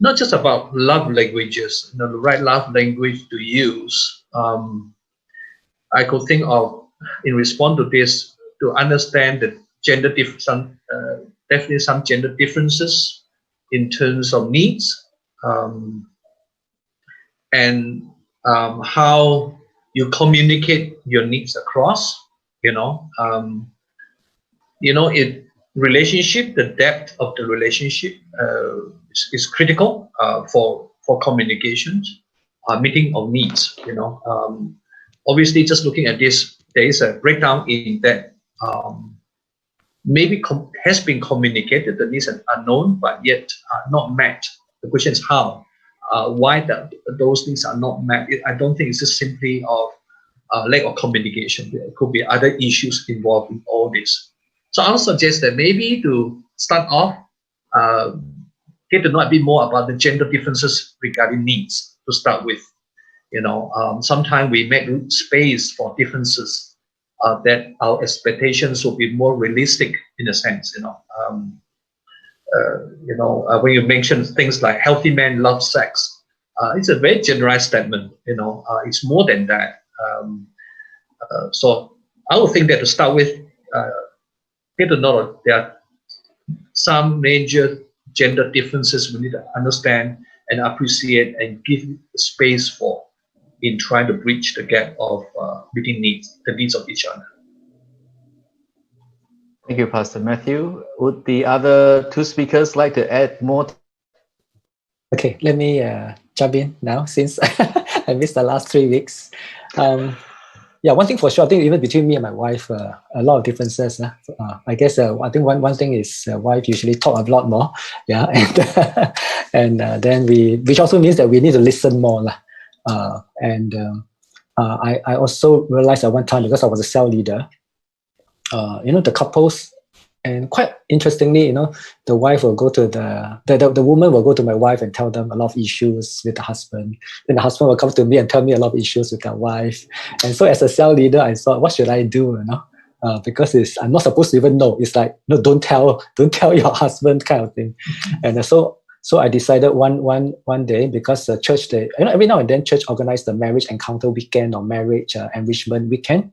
not just about love languages, the right love language to use. I could think of, in response to this, to understand the definitely some gender differences in terms of needs, and how you communicate your needs across. Relationship, the depth of the relationship is critical for communications, meeting of needs. Obviously, just looking at this, there is a breakdown in that. Maybe has been communicated, the needs are known, but yet not met. The question is how, why those things are not met. I don't think it's just simply of lack of communication. There could be other issues involved in all this. So I'll suggest that maybe to start off, get to know a bit more about the gender differences regarding needs to start with. Sometimes we make space for differences that our expectations will be more realistic in a sense. When you mention things like healthy men love sex, it's a very generalized statement. It's more than that. So I would think that to start with, get to know there are some major gender differences we need to understand and appreciate and give space for in trying to bridge the gap of meeting the needs of each other. Thank you, Pastor Matthew. Would the other two speakers like to add more? Okay, let me jump in now since I missed the last 3 weeks. Yeah, one thing for sure, I think even between me and my wife, a lot of differences. I guess I think one thing is wife usually talk a lot more, yeah, and then which also means that we need to listen more, I also realized at one time, because I was a cell leader, the couples, and quite interestingly, the wife will go to the woman will go to my wife and tell them a lot of issues with the husband. Then the husband will come to me and tell me a lot of issues with their wife. And so as a cell leader, I thought, what should I do? Because I'm not supposed to even know. It's like, don't tell your husband kind of thing. And so I decided one day, because the church, every now and then church organized the marriage encounter weekend or marriage enrichment weekend.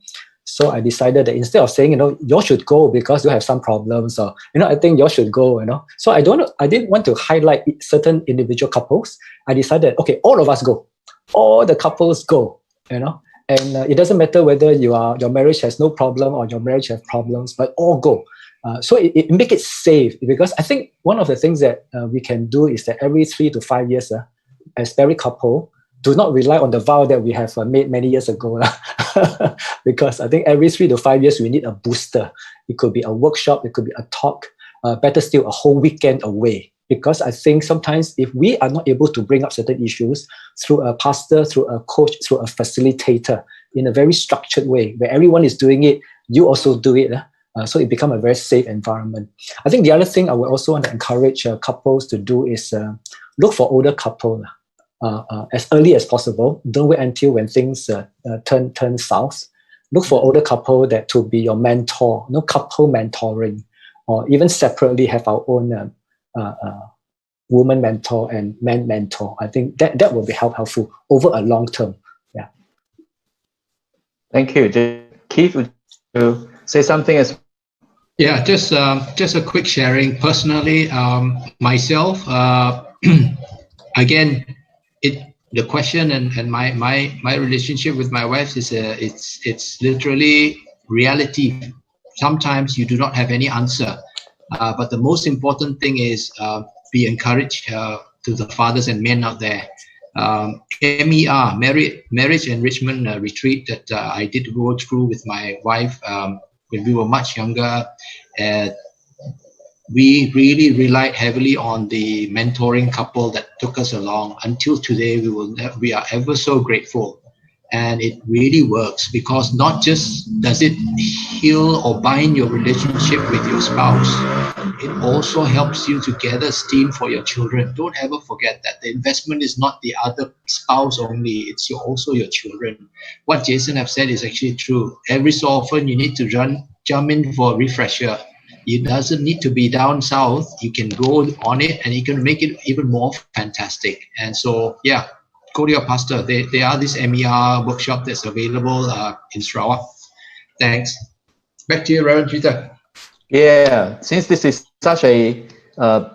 So I decided that instead of saying, you should go because you have some problems, or, I think you should go, So I didn't want to highlight certain individual couples. I decided, okay, all of us go. All the couples go, And it doesn't matter whether your marriage has no problem or your marriage has problems, but all go. So it make it safe, because I think one of the things that we can do is that every 3 to 5 years, as married couple, do not rely on the vow that we have made many years ago. Because I think every 3 to 5 years, we need a booster. It could be a workshop, it could be a talk, better still, a whole weekend away. Because I think sometimes if we are not able to bring up certain issues through a pastor, through a coach, through a facilitator, in a very structured way, where everyone is doing it, you also do it. So it become a very safe environment. I think the other thing I would also want to encourage couples to do is look for older couple as early as possible. Don't wait until when things turn south. Look for older couple that to be your mentor, couple mentoring, or even separately have our own woman mentor and man mentor. I think that will be helpful over a long term. Yeah. Thank you. Keith, would you say something as Yeah, just a quick sharing. Personally, myself, again, the question and my relationship with my wife is it's literally reality. Sometimes you do not have any answer, but the most important thing is be encouraged to the fathers and men out there. MER, marriage enrichment retreat that I did go through with my wife when we were much younger. We really relied heavily on the mentoring couple that took us along. Until today, we are ever so grateful. And it really works, because not just does it heal or bind your relationship with your spouse, it also helps you to gather steam for your children. Don't ever forget that the investment is not the other spouse only, it's also your children. What Jason have said is actually true. Every so often you need to jump in for a refresher. It doesn't need to be down south. You can go on it and you can make it even more fantastic. And so, yeah, go to your pastor. There are this MER workshop that's available in Sarawak. Thanks. Back to you, Reverend Peter. Yeah, since this is such a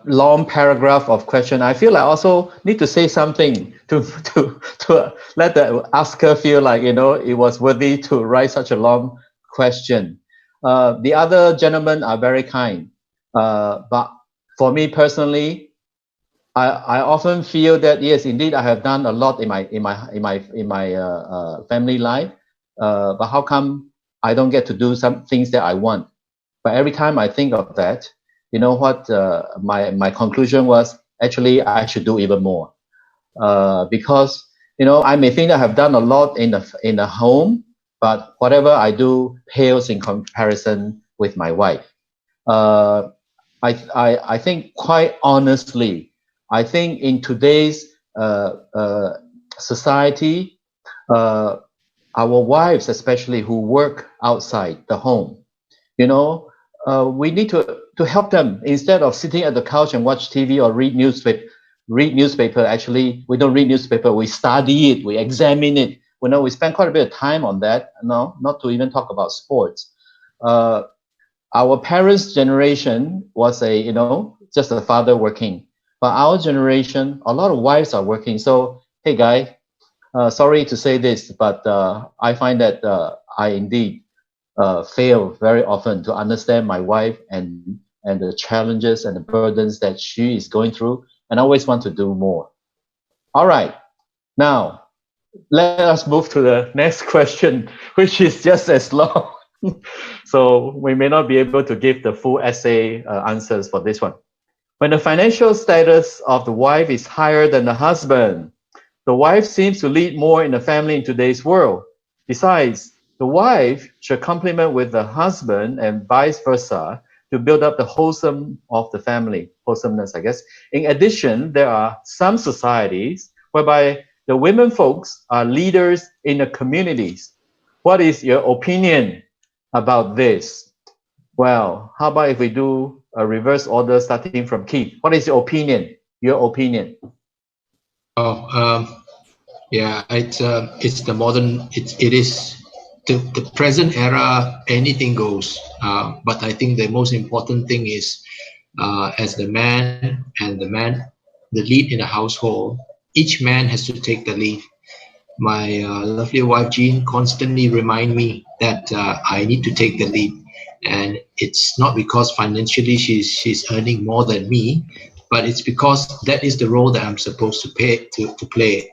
long paragraph of question, I feel I also need to say something to let the asker feel like, it was worthy to write such a long question. The other gentlemen are very kind, but for me personally, I often feel that yes, indeed, I have done a lot in my family life, but how come I don't get to do some things that I want? But every time I think of that, you know what? My conclusion was actually I should do even more, because I may think I have done a lot in the home, but whatever I do pales in comparison with my wife. I think quite honestly, I think in today's society, our wives especially who work outside the home, we need to help them instead of sitting at the couch and watch TV or read newspaper. Actually, we don't read newspaper. We study it. We examine it. We spend quite a bit of time on that. No, not to even talk about sports. Our parents' generation was just a father working. But our generation, a lot of wives are working. So, hey, guy, sorry to say this, but I find that I indeed fail very often to understand my wife and the challenges and the burdens that she is going through, and I always want to do more. All right, now let us move to the next question, which is just as long. So we may not be able to give the full essay answers for this one. When the financial status of the wife is higher than the husband, the wife seems to lead more in the family in today's world. Besides, the wife should complement with the husband and vice versa to build up the wholesomeness of the family. Wholesomeness, I guess. In addition, there are some societies whereby the women folks are leaders in the communities. What is your opinion about this? Well, how about if we do a reverse order starting from Keith? What is your opinion? Your opinion? Yeah, it's the modern. It is the present era. Anything goes. But I think the most important thing is, as the man, the lead in the household, each man has to take the lead. My lovely wife Jean constantly remind me that I need to take the lead, and it's not because financially she's earning more than me, but it's because that is the role that I'm supposed to play.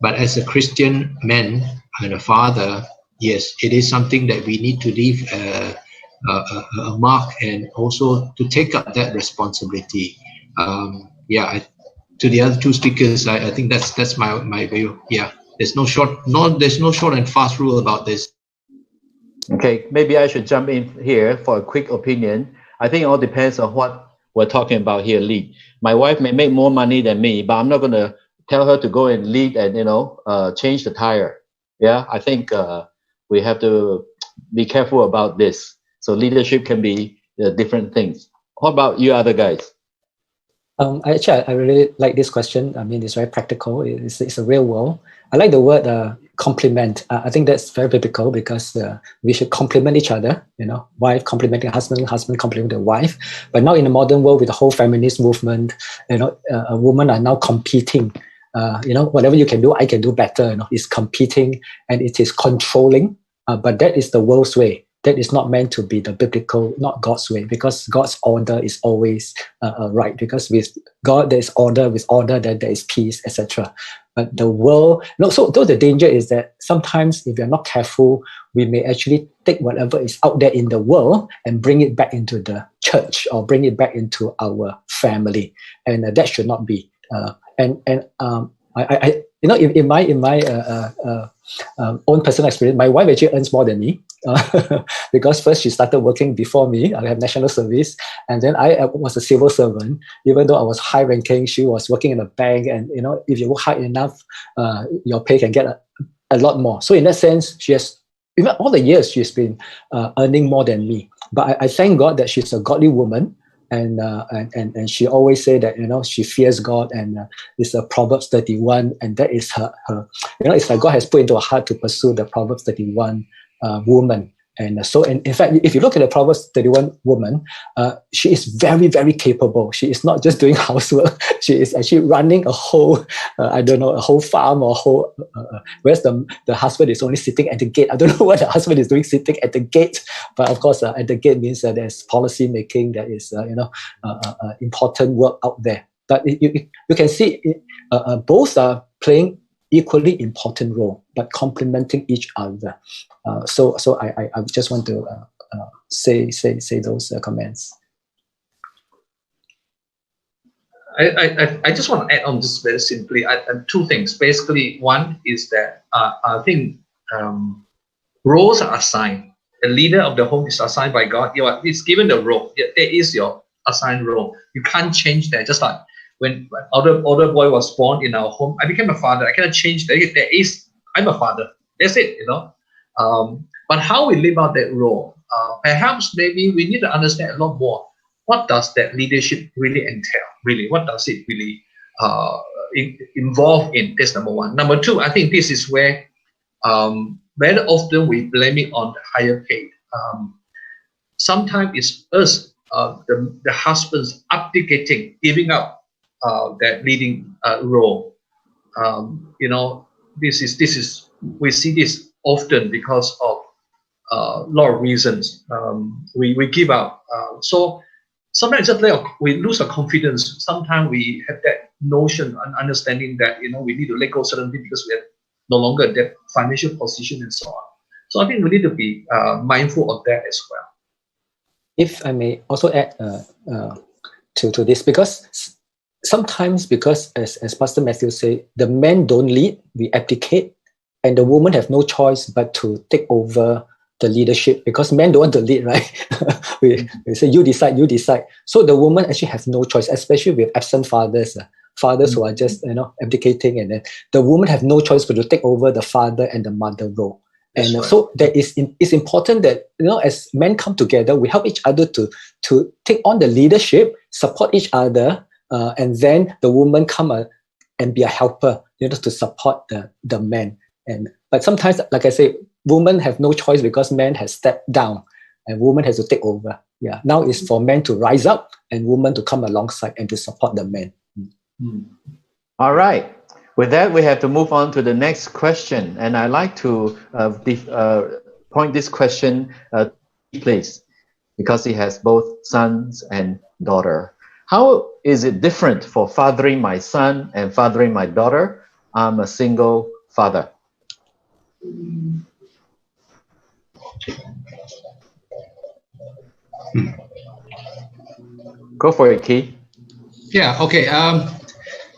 But as a Christian man and a father, yes, it is something that we need to leave a mark and also to take up that responsibility. To the other two speakers, I think that's my view. Yeah. There's no short and fast rule about this. Okay, maybe I should jump in here for a quick opinion. I think it all depends on what we're talking about here, lead. My wife may make more money than me, but I'm not going to tell her to go and lead and, change the tire. Yeah, I think we have to be careful about this. So leadership can be different things. What about you other guys? I really like this question. I mean, it's very practical. It's a real world. I like the word complement. I think that's very biblical because we should complement each other. Wife complementing husband, husband complementing the wife. But now in the modern world, with the whole feminist movement, women are now competing. Whatever you can do, I can do better. It's competing and it is controlling. But that is the world's way. That is not meant to be the biblical, not God's way, because God's order is always right. Because with God, there is order. With order, then there is peace, etc. But the world, so though the danger is that sometimes if we are not careful, we may actually take whatever is out there in the world and bring it back into the church or bring it back into our family, and that should not be. In my own personal experience, my wife actually earns more than me because first she started working before me. I have national service, and then I was a civil servant. Even though I was high ranking, she was working in a bank, and if you work hard enough, your pay can get a lot more. So in that sense, she has, even all the years she's been earning more than me. But I thank God that she's a godly woman. And she always say that she fears God, and it's a Proverbs 31, and that is her it's like God has put into her heart to pursue the Proverbs 31 woman. And so, in fact, if you look at the Proverbs 31 woman, she is very, very capable. She is not just doing housework. She is actually running a whole, a whole farm or a whole, whereas the husband is only sitting at the gate. I don't know what the husband is doing sitting at the gate, but of course, at the gate means that there's policy making, there is, important work out there. But you can see both are playing equally important role, but complementing each other. So I just want to say those comments. I just want to add on this very simply. Two things. Basically, one is that I think roles are assigned. The leader of the home is assigned by God. It's given the role. There is your assigned role. You can't change that. Just like when older boy was born in our home, I became a father. I cannot change that. I'm a father. That's it. But how we live out that role, perhaps maybe we need to understand a lot more. What does that leadership really entail? Really, what does it really involve in? That's number one. Number two, I think this is where very often we blame it on the higher paid. Sometimes it's us, the husbands, abdicating, giving up that leading role. This is we see this often because of a lot of reasons. We give up. So sometimes just we lose our confidence. Sometimes we have that notion and understanding that we need to let go of certain things because we are no longer that financial position and so on. So I think we need to be mindful of that as well. If I may also add to this, because sometimes, because as Pastor Matthew say, the men don't lead, we abdicate, and the women have no choice but to take over the leadership, because men don't want to lead, right? we say you decide. So the woman actually has no choice, especially with absent fathers who are just abdicating, and then the woman have no choice but to take over the father and the mother role. And right. So it's important that as men come together, we help each other to take on the leadership, support each other, and then the woman come and be a helper, to support the men. But sometimes, like I say, women have no choice because men has stepped down, and women has to take over. Yeah, now it's for men to rise up and women to come alongside and to support the men. All right. With that, we have to move on to the next question, and I like to point this question to place because he has both sons and daughter. How is it different for fathering my son and fathering my daughter? I'm a single father. Go for it, Key. Yeah. Okay.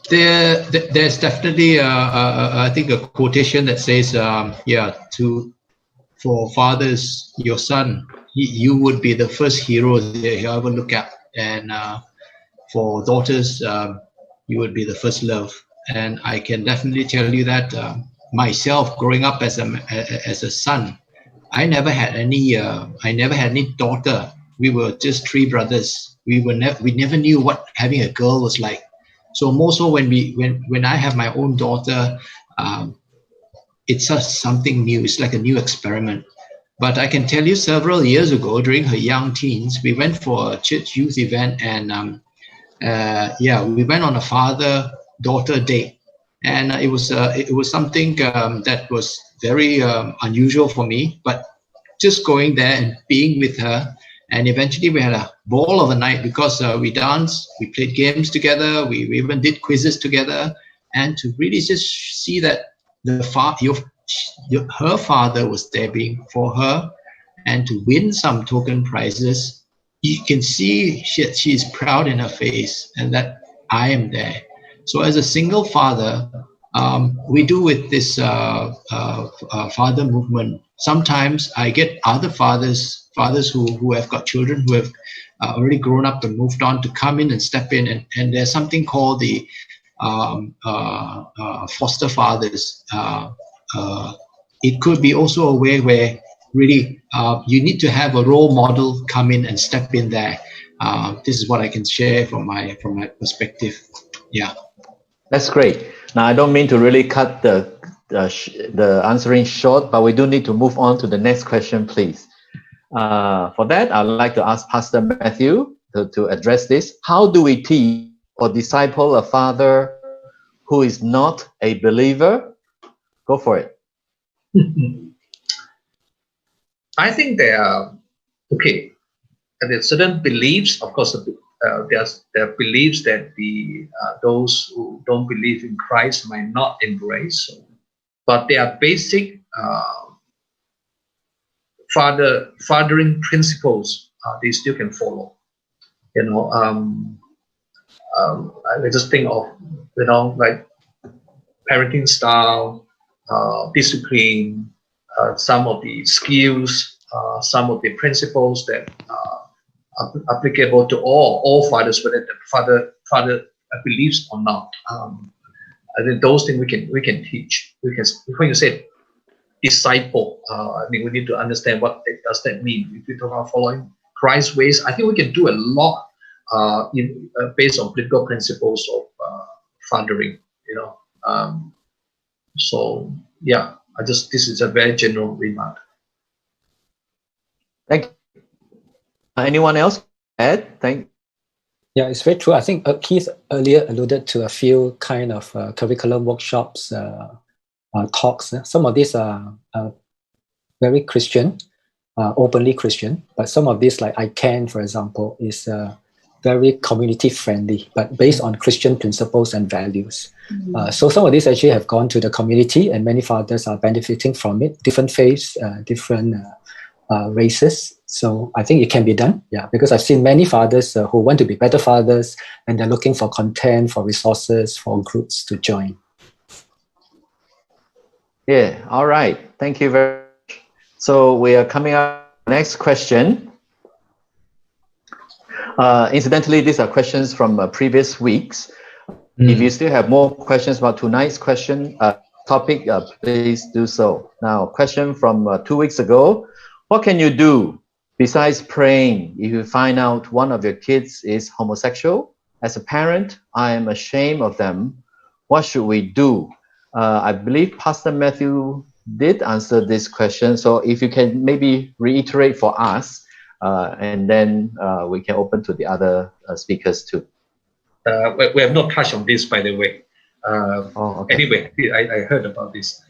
There's definitely I think a quotation that says, to for fathers, your son, you would be the first hero they ever look at, and for daughters, you would be the first love. And I can definitely tell you that myself, growing up as a son, I never had any daughter. We were just three brothers. We never knew what having a girl was like. So more so when I have my own daughter, it's just something new. It's like a new experiment. But I can tell you, several years ago, during her young teens, we went for a church youth event, and we went on a father-daughter date, and it was something that was very unusual for me. But just going there and being with her, and eventually we had a ball of a night because we danced, we played games together, we even did quizzes together, and to really just see that her father was there being for her, and to win some token prizes, you can see she's proud in her face, and that I am there. So as a single father, we do with this father movement. Sometimes I get other fathers who have got children who have already grown up and moved on to come in and step in, and there's something called the foster fathers. It could be also a way where really you need to have a role model come in and step in there. This is what I can share from my perspective. Yeah, that's great. Now I don't mean to really cut the answering short, but we do need to move on to the next question, please. For that, I'd like to ask Pastor Matthew to address this. How do we teach or disciple a father who is not a believer? Go for it. I think there are certain beliefs. Of course, there are beliefs that those who don't believe in Christ might not embrace, but there are basic fathering principles they still can follow. I just think of like parenting style, discipline, some of the skills, some of the principles that are applicable to all fathers, whether the father believes or not. I think those things we can teach. When you say disciple, I mean we need to understand what does that mean. If we talk about following Christ's ways, I think we can do a lot based on biblical principles of fathering. So yeah, this is a very general remark. Thank you. Anyone else add? Yeah, it's very true. I think Keith earlier alluded to a few kind of curriculum workshops, talks. Some of these are very Christian, openly Christian, but some of these, like I Can, for example, is very community friendly, but based on Christian principles and values. So some of these actually have gone to the community, and many fathers are benefiting from it, different faiths, different races. So I think it can be done, because I've seen many fathers who want to be better fathers, and they're looking for content, for resources, for groups to join. Yeah, all right. Thank you very much. So we are coming up to the next question. Incidentally, these are questions from previous weeks. If you still have more questions about tonight's topic, please do so. Now, question from 2 weeks ago. What can you do besides praying if you find out one of your kids is homosexual? As a parent, I am ashamed of them. What should we do? I believe Pastor Matthew did answer this question. So if you can maybe reiterate for us, and then we can open to the other speakers too. We have not touched on this, by the way. Okay. Anyway, I heard about this.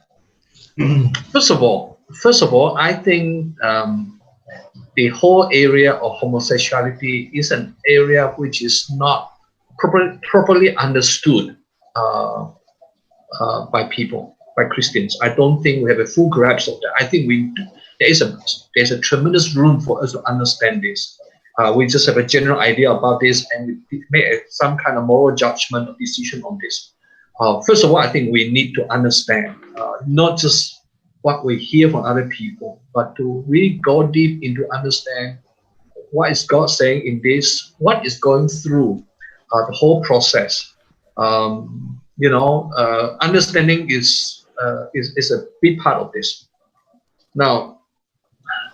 First of all, I think the whole area of homosexuality is an area which is not properly understood by people, by Christians. I don't think we have a full grasp of that. I think there's a tremendous room for us to understand this. We just have a general idea about this, and we make some kind of moral judgment or decision on this. First of all, I think we need to understand not just what we hear from other people, but to really go deep into understand what is God saying in this, what is going through the whole process. Understanding is a big part of this. Now,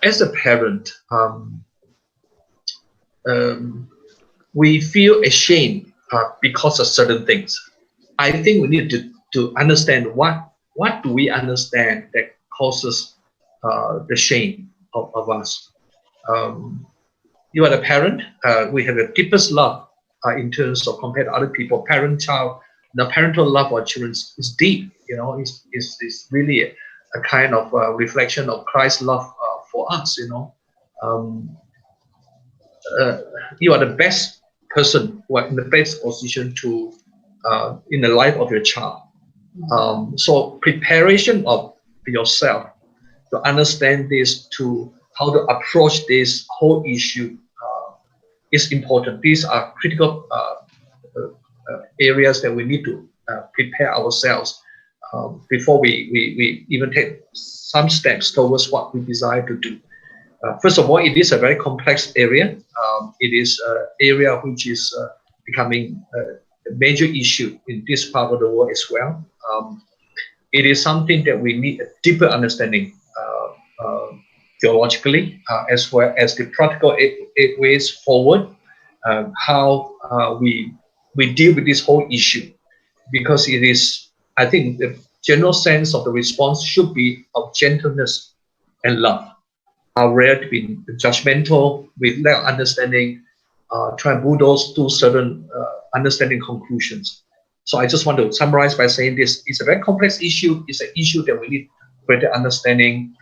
as a parent, we feel ashamed because of certain things. I think we need to understand what do we understand that causes the shame of us. You are the parent. We have the deepest love in terms of compared to other people. Parent-child, the parental love for children is deep. It's really a kind of reflection of Christ's love for us. You are the best person who are in the best position to in the life of your child. So preparation of yourself to understand this, to how to approach this whole issue is important. These are critical areas that we need to prepare ourselves before we even take some steps towards what we desire to do. First of all, it is a very complex area. It is an area which is becoming a major issue in this part of the world as well. It is something that we need a deeper understanding theologically, as well as the practical ways forward, how we deal with this whole issue, because it is, I think, the general sense of the response should be of gentleness and love. Are rare to be judgmental with lack of understanding, try and bulldoze to certain understanding conclusions. So I just want to summarize by saying this: it's a very complex issue. It's an issue that we need greater understanding,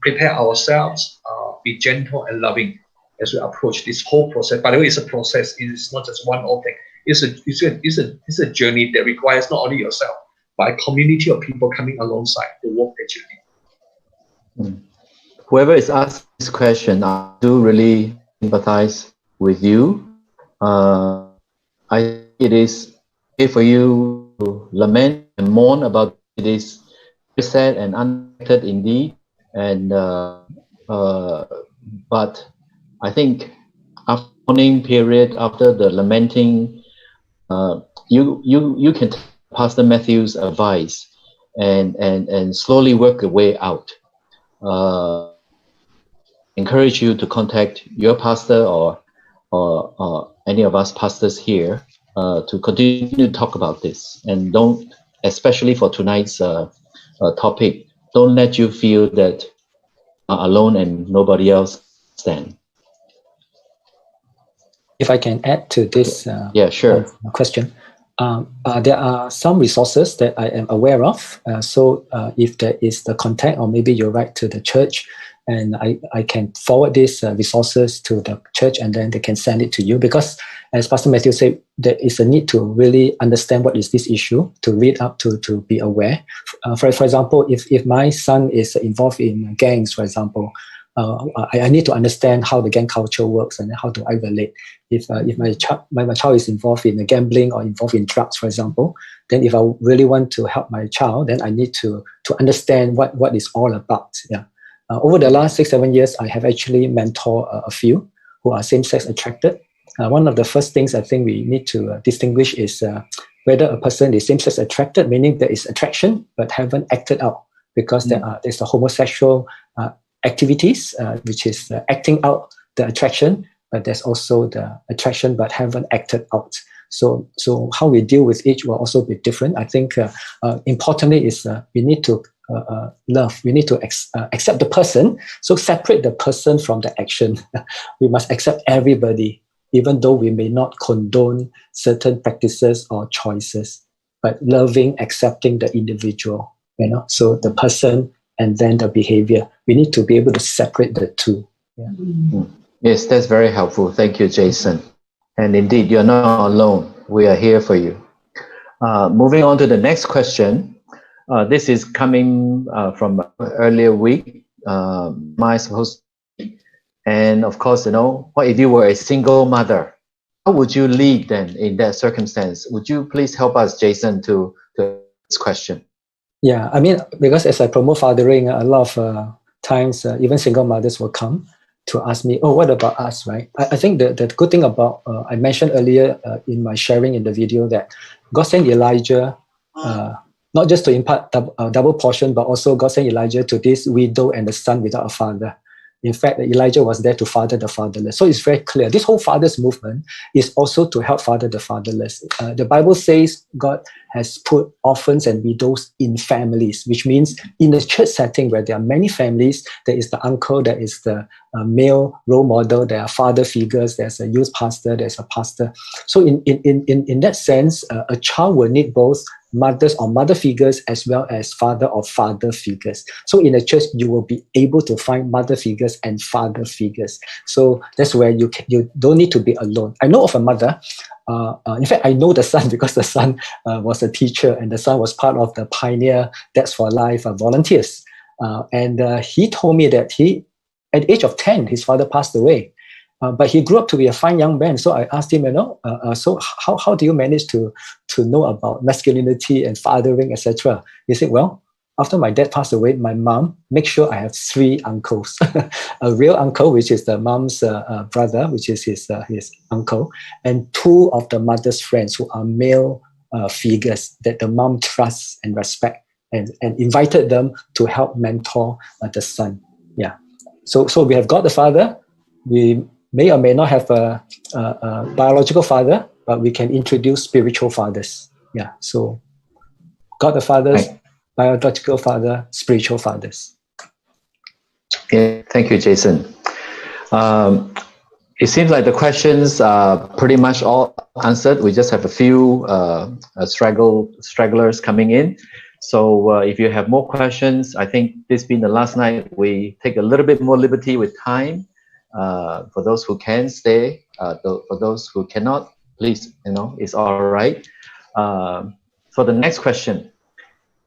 prepare ourselves, be gentle and loving as we approach this whole process. By the way, it's a process. It is not just one thing. It's a journey that requires not only yourself, but a community of people coming alongside to walk the journey. Whoever is asking this question, I do really sympathize with you. It is okay for you to lament and mourn about it. Is very sad and unexpected indeed. And but I think after the mourning period, after the lamenting, you can take Pastor Matthew's advice and slowly work your way out. Encourage you to contact your pastor or any of us pastors here to continue to talk about this, and don't, especially for tonight's topic, don't let you feel that you are alone and nobody else stands. If I can add to this yeah, sure. question, there are some resources that I am aware of. So if there is the contact, or maybe you write to the church, and I can forward these resources to the church, and then they can send it to you. Because as Pastor Matthew said, there is a need to really understand what is this issue, to read up, to be aware. For example, if my son is involved in gangs, for example, I need to understand how the gang culture works and how do I relate. If my child is involved in gambling or involved in drugs, for example, then if I really want to help my child, then I need to understand what it's all about. Yeah. Over the last 6-7 years, I have actually mentored a few who are same-sex attracted. One of the first things I think we need to distinguish is whether a person is same-sex attracted, meaning there is attraction but haven't acted out, because there's a homosexual activities, which is acting out the attraction, but there's also the attraction but haven't acted out. So how we deal with each will also be different. I think importantly is we need to love. We need to accept the person. So separate the person from the action. We must accept everybody, even though we may not condone certain practices or choices, but loving, accepting the individual. So the person and then the behavior. We need to be able to separate the two. Yeah. Yes, that's very helpful. Thank you, Jason. And indeed, you're not alone. We are here for you. Moving on to the next question. This is coming from earlier week. My supposed, and of course, what if you were a single mother? How would you lead then in that circumstance? Would you please help us, Jason, to this question? Yeah, I mean, because as I promote fathering, a lot of times, even single mothers will come to ask me, oh, what about us, right? I think the good thing about, I mentioned earlier in my sharing in the video that God sent Elijah, not just to impart double portion, but also God sent Elijah to this widow and the son without a father. In fact, Elijah was there to father the fatherless. So it's very clear. This whole fathers movement is also to help father the fatherless. The Bible says God has put orphans and widows in families, which means in a church setting where there are many families, there is the uncle, there is the male role model, there are father figures, there's a youth pastor, there's a pastor. So in that sense, a child will need both mothers or mother figures as well as father or father figures. So in a church, you will be able to find mother figures and father figures. So that's where you don't need to be alone. I know of a mother. In fact, I know the son because the son was a teacher and the son was part of the Pioneer Dads for Life volunteers. And he told me that at the age of 10, his father passed away. But he grew up to be a fine young man. So I asked him, so how do you manage to know about masculinity and fathering, etc.? He said, well, after my dad passed away, my mom makes sure I have 3 uncles. A real uncle, which is the mom's brother, which is his uncle, and 2 of the mother's friends who are male figures that the mom trusts and respect, and invited them to help mentor the son. Yeah. So we have got the father. We may or may not have a biological father, but we can introduce spiritual fathers. Yeah, so God the fathers, biological father, spiritual fathers. Yeah, thank you, Jason. It seems like the questions are pretty much all answered. We just have a few stragglers coming in. So if you have more questions, I think this being the last night, we take a little bit more liberty with time. For those who can stay, for those who cannot, please, it's all right. For the next question,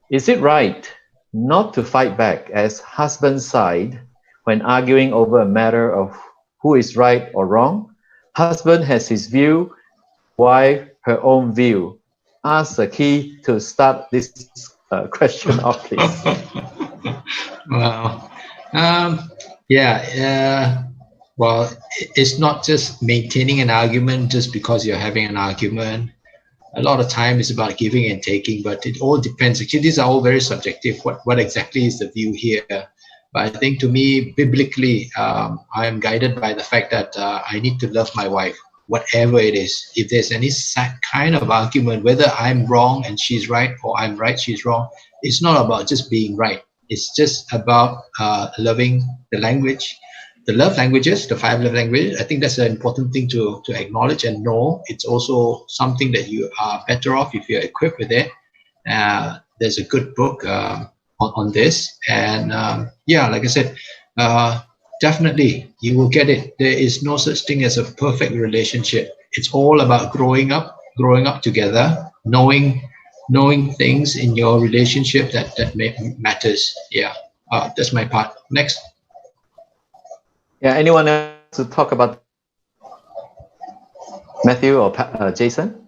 is it right not to fight back as husband's side when arguing over a matter of who is right or wrong? Husband has his view, wife her own view. Ask the key to start this question off, please. Wow. Well, it's not just maintaining an argument just because you're having an argument. A lot of time is about giving and taking, but it all depends. Actually, these are all very subjective. What exactly is the view here? But I think to me, biblically, I am guided by the fact that I need to love my wife, whatever it is. If there's any kind of argument, whether I'm wrong and she's right, or I'm right, she's wrong, it's not about just being right. It's just about loving the language, the love languages, the 5 love languages. I think that's an important thing to acknowledge and know. It's also something that you are better off if you're equipped with it. There's a good book on this. And like I said, definitely you will get it. There is no such thing as a perfect relationship. It's all about growing up together, knowing things in your relationship that matters. Yeah, that's my part. Next. Yeah, anyone else to talk about? Matthew or Jason?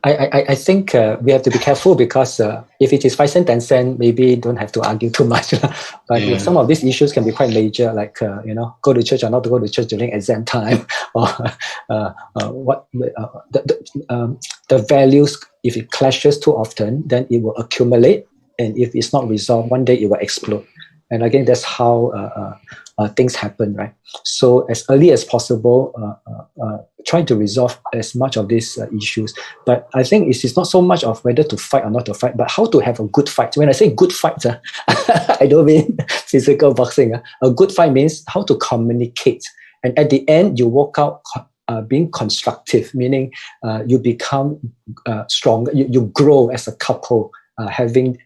I think we have to be careful because if it is 5 cents, 10 cents, maybe don't have to argue too much. But if some of these issues can be quite major, like go to church or not to go to church during exam time, or the values, if it clashes too often, then it will accumulate, and if it's not resolved, one day it will explode. And again, that's how things happen, right? So as early as possible, trying to resolve as much of these issues. But I think it's not so much of whether to fight or not to fight, but how to have a good fight. When I say good fight, I don't mean physical boxing. A good fight means how to communicate. And at the end, you walk out being constructive, meaning you become stronger, you grow as a couple, having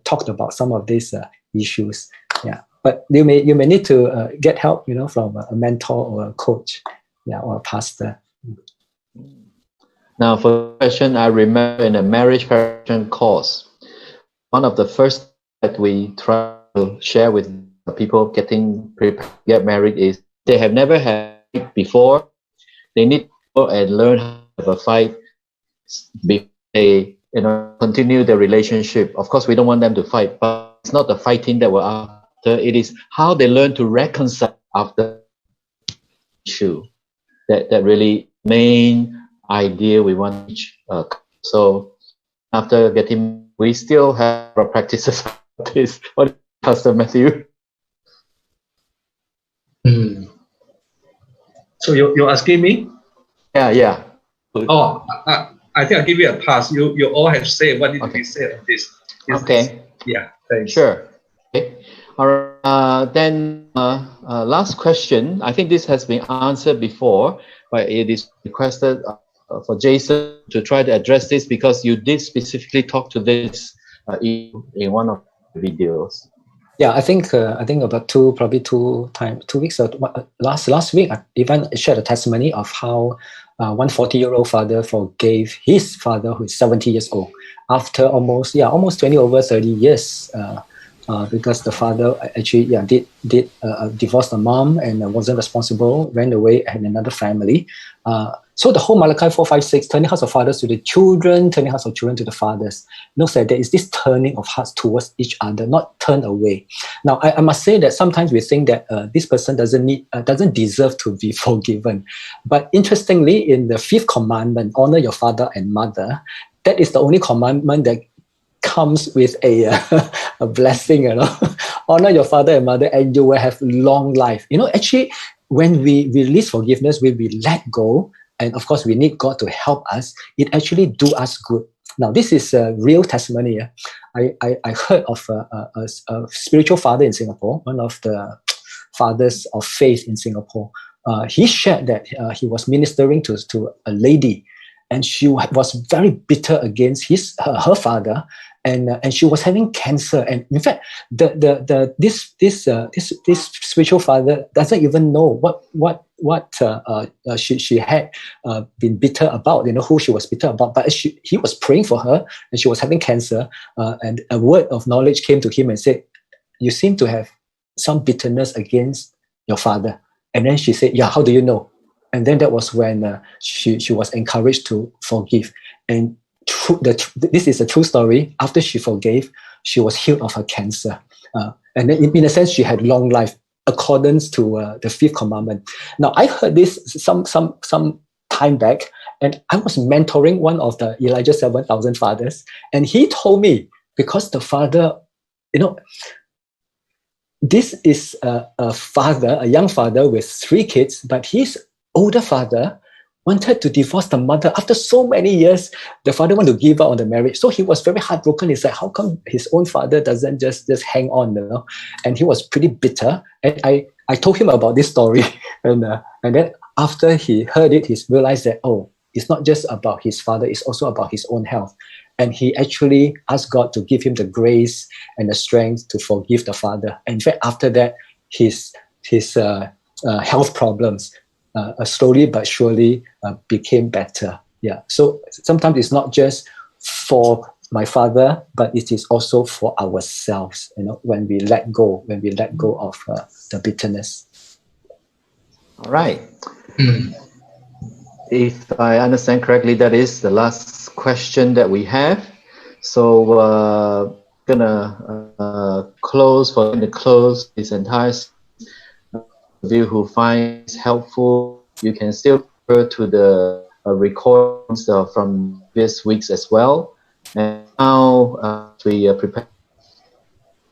talked about some of these issues. Yeah, but you may need to get help, from a mentor or a coach, or a pastor. Now, for the question, I remember in a marriage preparation course, one of the first that we try to share with people getting prepared to get married is they have never had it before. They need to go and learn how to have a fight before they continue the relationship. Of course, we don't want them to fight, but it's not the fighting that we're after. It is how they learn to reconcile after issue. That really main idea we want to teach. So after getting, we still have our practices of this. What, Pastor Matthew? So you're asking me? Yeah. Oh, I think I'll give you a pass. You all have said what needs to be said on this. Okay. Yeah, thanks. Sure. Okay. All right. Then last question. I think this has been answered before, but it is requested for Jason to try to address this because you did specifically talk to this in one of the videos. Yeah, I think about 2 weeks or last week, I even shared a testimony of how one 40-year-old father forgave his father who is 70 years old after almost 30 years because the father actually did divorce the mom and wasn't responsible, ran away and another family. So the whole Malachi 4:5-6, turning hearts of fathers to the children, turning hearts of children to the fathers, knows that there is this turning of hearts towards each other, not turn away. Now, I must say that sometimes we think that this person doesn't deserve to be forgiven. But interestingly, in the 5th commandment, honor your father and mother, that is the only commandment that comes with a blessing, honor your father and mother and you will have long life. Actually, when we release forgiveness, when we let go, and of course we need God to help us, it actually do us good. Now, this is a real testimony. I heard of a spiritual father in Singapore, one of the fathers of faith in Singapore. He shared that he was ministering to a lady, and she was very bitter against her father, and she was having cancer. And in fact, this spiritual father doesn't even know what she had been bitter about. Who she was bitter about. But he was praying for her, and she was having cancer. And a word of knowledge came to him and said, "You seem to have some bitterness against your father." And then she said, "Yeah, how do you know?" And then that was when she was encouraged to forgive. And this is a true story. After she forgave, she was healed of her cancer. And then in a sense, she had long life accordance to the 5th commandment. Now, I heard this some time back, and I was mentoring one of the Elijah 7,000 fathers. And he told me, because the father, this is a young father with 3 kids, but his older father wanted to divorce the mother. After so many years, the father wanted to give up on the marriage. So he was very heartbroken. He's like, how come his own father doesn't just hang on? And he was pretty bitter. And I told him about this story. And then after he heard it, he realized that, it's not just about his father, it's also about his own health. And he actually asked God to give him the grace and the strength to forgive the father. And in fact, after that, his health problems slowly but surely became better. Yeah. So sometimes it's not just for my father, but it is also for ourselves. When we let go of the bitterness. All right. If I understand correctly, that is the last question that we have. So gonna close this entire. Of you who find it helpful, you can still refer to the recordings from this weeks as well. And now we prepare a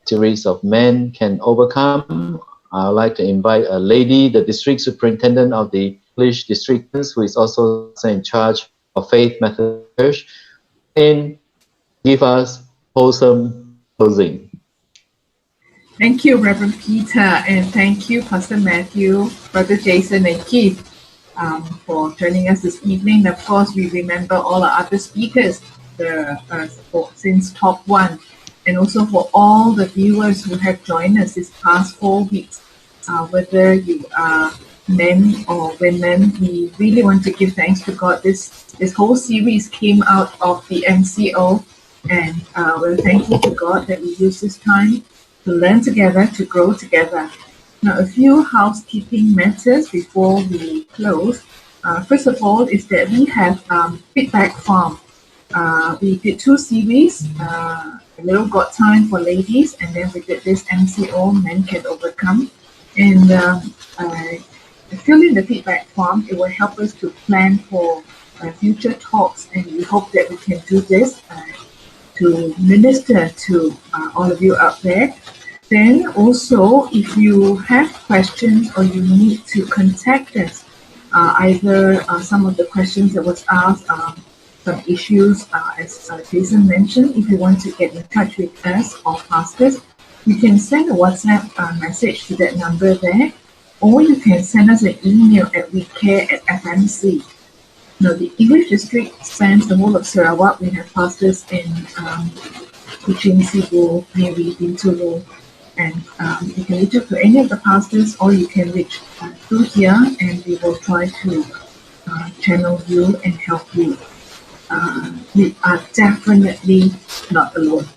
series of Men Can Overcome. I'd like to invite a lady, the district superintendent of the English district, who is also in charge of Faith Methodist Church, and give us wholesome closing. Thank you, Reverend Peter, and thank you, Pastor Matthew, Brother Jason, and Keith for joining us this evening. Of course, we remember all our other speakers since top 1, and also for all the viewers who have joined us this past 4 weeks. Whether you are men or women, we really want to give thanks to God. This whole series came out of the MCO, and we're thankful to God that we use this time to learn together, to grow together. Now, a few housekeeping matters before we close. First of all, is that we have feedback form We did 2 series, A Little Got Time for ladies, and then we did this MCO Men Can Overcome. And fill in the feedback form. It will help us to plan for future talks, and we hope that we can do this to minister to all of you out there. Then also, if you have questions or you need to contact us, either some of the questions that was asked, some issues, as Jason mentioned, if you want to get in touch with us or pastors, you can send a WhatsApp message to that number there, or you can send us an email at wecare@fmc. Now, the English district spans the whole of Sarawak. We have pastors in Kuching, Cebu, Miri, Bintulu, and you can reach out to any of the pastors, or you can reach through here, and we will try to channel you and help you. We are definitely not alone.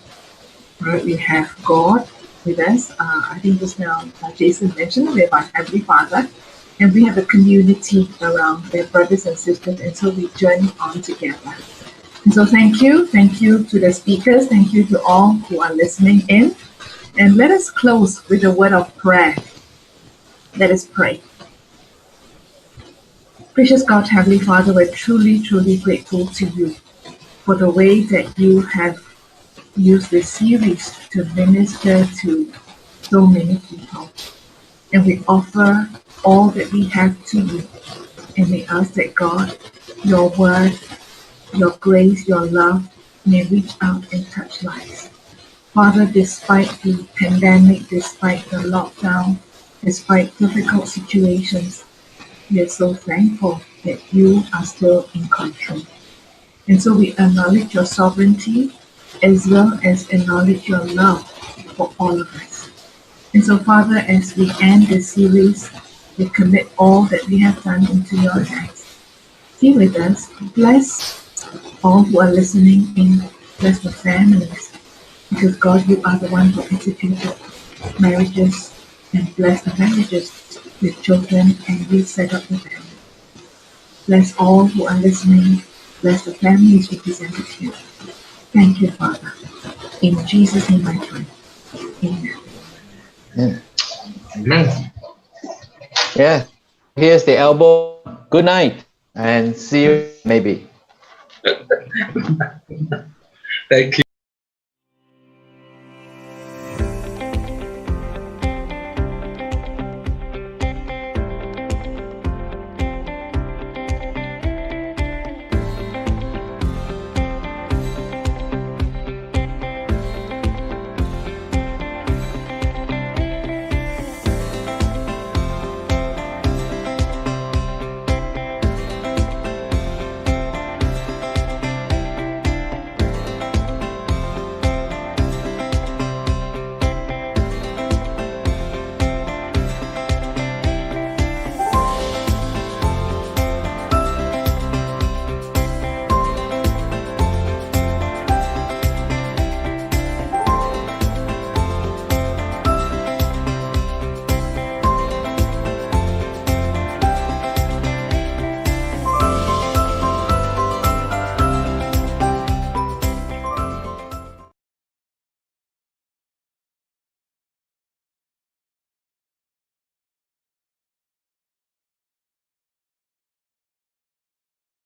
Right? We have God with us. I think just now Jason mentioned we have our Heavenly Father, and we have a community around their brothers and sisters, and so we journey on together. And so thank you to the speakers, thank you to all who are listening in, and let us close with a word of prayer. Let us pray. Precious God, Heavenly Father, we're truly, truly grateful to you for the way that you have used this series to minister to so many people. And we offer all that we have to you. And we ask that God, your word, your grace, your love may reach out and touch lives. Father, despite the pandemic, despite the lockdown, despite difficult situations, we are so thankful that you are still in control. And so we acknowledge your sovereignty as well as acknowledge your love for all of us. And so, Father, as we end this series, we commit all that we have done into your hands. Be with us. Bless all who are listening in. Bless the families. Because, God, you are the one who instituted marriages, and bless the marriages with children, and you set up the family. Bless all who are listening. Bless the families represented here. Thank you, Father. In Jesus' name I pray. Amen. Yeah. Amen. Yeah. Here's the elbow. Good night, and see you maybe. Thank you.